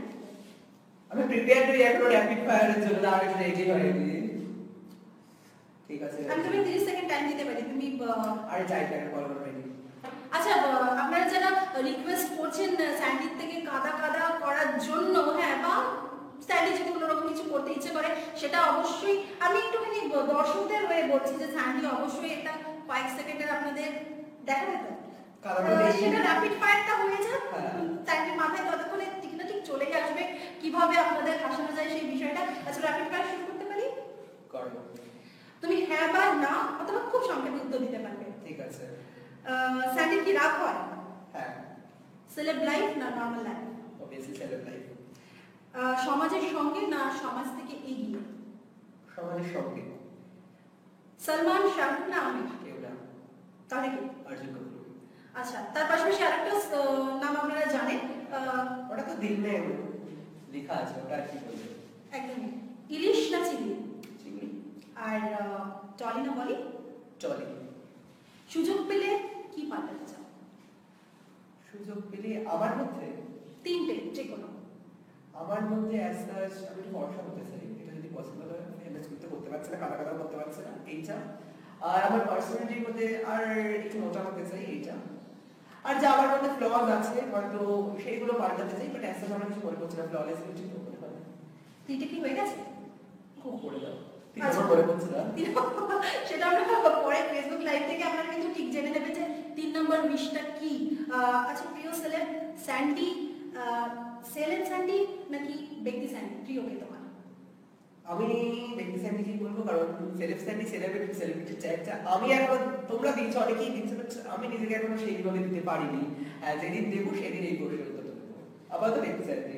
আমি প্রিপেয়ার হই এখনো র্যাপিড ফায়ারের জন্য, আর একটু রেডি হয়নি। ঠিক আছে আমি তুমি 30 সেকেন্ড টাইম দিতে পারি, তুমি আরে চাই একটা কল করে রেডি। আচ্ছা আপনারা যারা রিকোয়েস্ট করছেন স্যান্ডির থেকে কাদা কাদা করার জন্য, হ্যাঁ, বা স্যান্ডি যদি অন্যরকম কিছু করতে ইচ্ছে করে, সেটা অবশ্যই আমি একটুখানি দর্শকদের হয়ে বলছি যে স্যান্ডি অবশ্যই এটা কয়েক সেকেন্ডের আপনাদের দেখাবে তো, সেটা র্যাপিড ফায়ারটা হয়ে যাক, স্যান্ডির মাথায় ততক্ষণে ঠিক না ঠিক চলেই আসবে কিভাবে আপনাদের হাসানো যায় সেই বিষয়টা। আচ্ছা র্যাপিড ফায়ার শুরু করতে পারি? করো। তুমি হ্যাঁ বা না অথবা খুব সংক্ষেপে উত্তর দিতে পারবে। ঠিক আছে। স্যান্ডির কি রাগ হয়? হ্যাঁ। সেলেব লাইফ না normal life? Obviously celeb life. সমাজের সঙ্গে না সমাজ থেকে এগিয়ে? সমাজের সঙ্গে। সলমান, শাহরুখ না আমির? কেউ না। তাহলে কি? অর্জুন কপুর। আচ্ছা তার পাশাপাশি আরেকটা নাম আপনারা জানেন, ওটা তো দিল মে লেখা আছে, ওটা আর কি বলবো। একদমই। ইলিশ না চিংড়ি? চিংড়ি। আর টলি না বলি? টলি। সুযোগ পেলে কি পাল্টাতে চাও? সুযোগ পেলে আমার মধ্যে তিনটে যে কোনো। আমার মধ্যে অ্যাজ সাচ আমি একটু ফর্সা হতে চাই, এটা যদি পসিবল হয়, ফেমাস করতে পারছে না, কাটা কাটা করতে পারছে না, এইটা। আর আমার পার্সোনালিটির মধ্যে আর একটু মোটা হতে চাই, এইটা। আর যা আমার মধ্যে ফ্লজ আছে হয়তো সেইগুলো পাল্টাতে চাই, বাট অ্যাজ সাচ আমার কিছু মনে করছে না, ফ্ললেস কিছু মনে হয় না। তিনটে কি হয়ে গেছে? খুব করে দাও। আচ্ছা মনে করছে না। সেটা আমরা পরে ফেসবুক লাইভ থেকে আপনারা কিন্তু ঠিক জেনে নেবেন যে 3 নম্বর উইশটা কি। আচ্ছা প্রিয় সেলেব স্যান্ডি, সেলেব স্যান্ডি নাকি ব্যক্তি স্যান্ডি প্রিয় কে তোমার? আমি ব্যক্তি স্যান্ডি কি বলবো, কারণ সেলেব স্যান্ডি সেলিব্রিটি চাইছে। আমি এখন, তোমরা দিচ্ছ, অনেকেই দিচ্ছে, but আমি নিজেকে এখনো সেইভাবে দিতে পারিনি। যেদিন দেবো সেদিন এই কোর্সের উত্তর দেবো। আপাতত ব্যক্তি স্যান্ডি।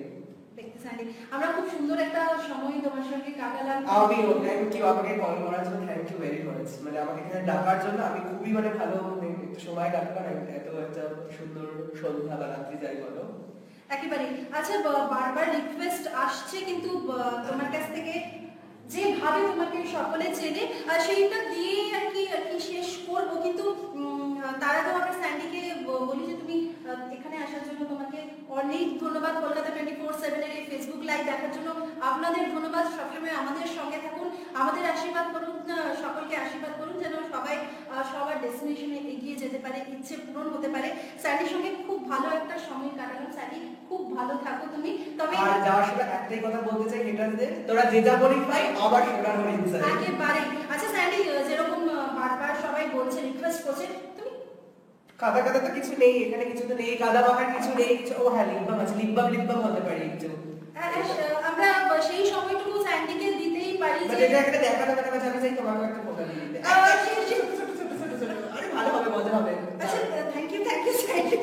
দেখতে স্যান্ডি, আমরা খুব সুন্দর একটা সময় তোমার সঙ্গে কাটালাম। আমিও থ্যাংক ইউ আমাকে কল করার জন্য, থ্যাংক ইউ ভেরি মাচ। মানে আমাকে এখানে ডাকার জন্য আমি খুবই মানে ভালো একটু সময় কাটালাম, এত একটা সুন্দর সন্ধ্যা বা রাত্রি যাই বলো। একেবারে। আচ্ছা, বারবার রিকোয়েস্ট আসছে কিন্তু তোমার কাছ থেকে, যেভাবে তোমাকে সকলে চেনে সেইটা দিয়ে আর কি শেষ করব, কিন্তু তার আগে আমরা স্যান্ডিকে বলি যে তুমি এখানে আসার জন্য তোমাকে অনেক ধন্যবাদ। কলকাতা 24/7 এর এই ফেসবুক লাইভ দেখার জন্য আপনাদের ধন্যবাদ। সবসময় আমাদের সঙ্গে থাকুন, আমাদের আশীর্বাদ করুন, সকলকে আশীর্বাদ করুন যেন সবাই সবার ডেস্টিনেশনে এগিয়ে যেতে পারে, ইচ্ছে পূরণ হতে পারে। স্যান্ডির সঙ্গে খুব ভালো একটা সময় কাটালাম। স্যান্ডি, খুব ভালো থাকো তুমি। তবে আর যাওয়ার সময় একটাই কথা বলতে চাই, এটা যে তোরা যে যা বলিস ভাই আবার সোনার হরিণ চাই। একেবারে। আচ্ছা স্যান্ডি, যেরকম বারবার সবাই বলছে, রিকোয়েস্ট করছে, তুমি কাদা কাদা তো কিছু নেই এখানে, কিছু তো নেই, কাদা মাখার কিছু নেই কিছু। ও হ্যাঁ, লিপবাম আছে, লিপবাম হতে পারি একটু। আমরা সেই সময়টুকু স্যান্ডিকে দিতেই পারি বাট যে এটা একটা দেখা যাবে না, আমি চাই তোমাকে একটা ফোটা দিয়ে দিতে। আরে ভালো হবে, মজা হবে। আচ্ছা, থ্যাংক ইউ স্যান্ডি।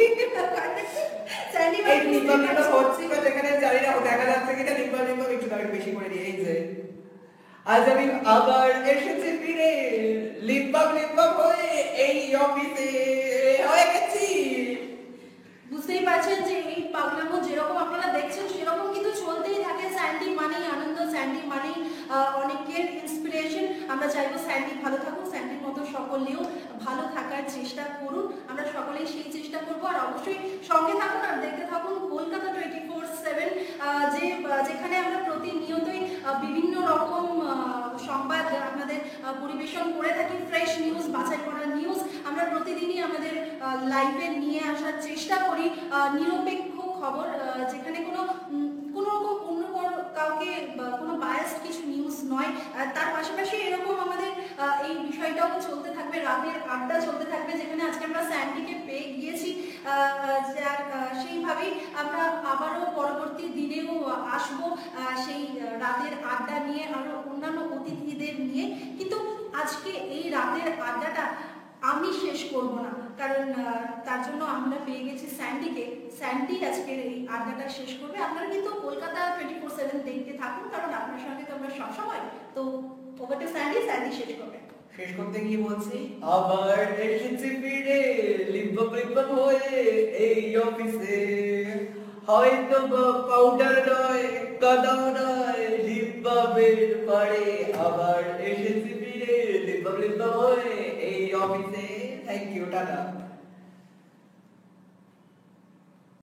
স্যান্ডি এই লিপবাম হচ্ছে, বাট এখানে জানি না দেখা যাচ্ছে কিনা। লিপবাম একটু দাঁড়ি বেশি করে দিয়ে। এই যে আজ আমি আবার এসেছি ফিরে, লিপবাম হয়ে এই অফিসে হয়ে গেছি। বুঝতেই পারছেন যে এই পাগলামো যেরকম আপনারা দেখছেন সেরকম কিন্তু চলতেই থাকে। স্যান্ডি মানেই আনন্দ, স্যান্ডি মানেই অনেকের ইন্সপিরেশন। আমরা চাইবো স্যান্ডি ভালো থাকুক, স্যান্ডির মতো সকলেও ভালো থাকার চেষ্টা করুন। আমরা সকলেই সেই চেষ্টা করবো। আর অবশ্যই সঙ্গে থাকুন আর দেখতে থাকুন কলকাতা 24/7, যেখানে আমরা প্রতিনিয়তই বিভিন্ন রকম সংবাদ আপনাদের পরিবেশন করে থাকি। ফ্রেশ নিউজ, বাছাই করা নিউজ আমরা প্রতিদিনই আমাদের লাইভে নিয়ে আসার চেষ্টা করি। নিরপেক্ষ খবর, যেখানে কোনো রকম অন্য কাউকে কোনো বায়াসড কিছু নিউজ নয়। তার পাশাপাশি এরকম আমাদের এই বিষয়টাও চলতে থাকবে, রাতের আড্ডা চলতে থাকবে, যেখানে আজকে আমরা স্যান্ডিকে পেয়ে গিয়েছি। সেইভাবেই আমরা আবারও পরবর্তী দিনেও আসবো সেই রাতের আড্ডা নিয়ে, আরো অন্যান্য অতিথিদের নিয়ে। কিন্তু আজকে এই রাতের আড্ডাটা আমি শেষ করব না, কারণ তার জন্য আমরা পেয়ে গেছি স্যান্ডিকে। স্যান্ডি আজকের এই আড্ডাটা শেষ করবে। আপনারা কিন্তু কলকাতা 24/7 দেখতে থাকুন, কারণ আপনার সঙ্গে তো আমরা সবসময়। তো ওভার টু স্যান্ডি, স্যান্ডি শেষ করবে। শেষ করতে গিয়ে বলছি, আবার এসেছি ফিরে লিপবাম হয়ে এই অফিসে, হয়তো পাউডার নয়, কাদাও নয়, লিপবামের পারে আবার এসেছি ফিরে লিপবাম হয়ে এই অফিসে। Thank you, tata.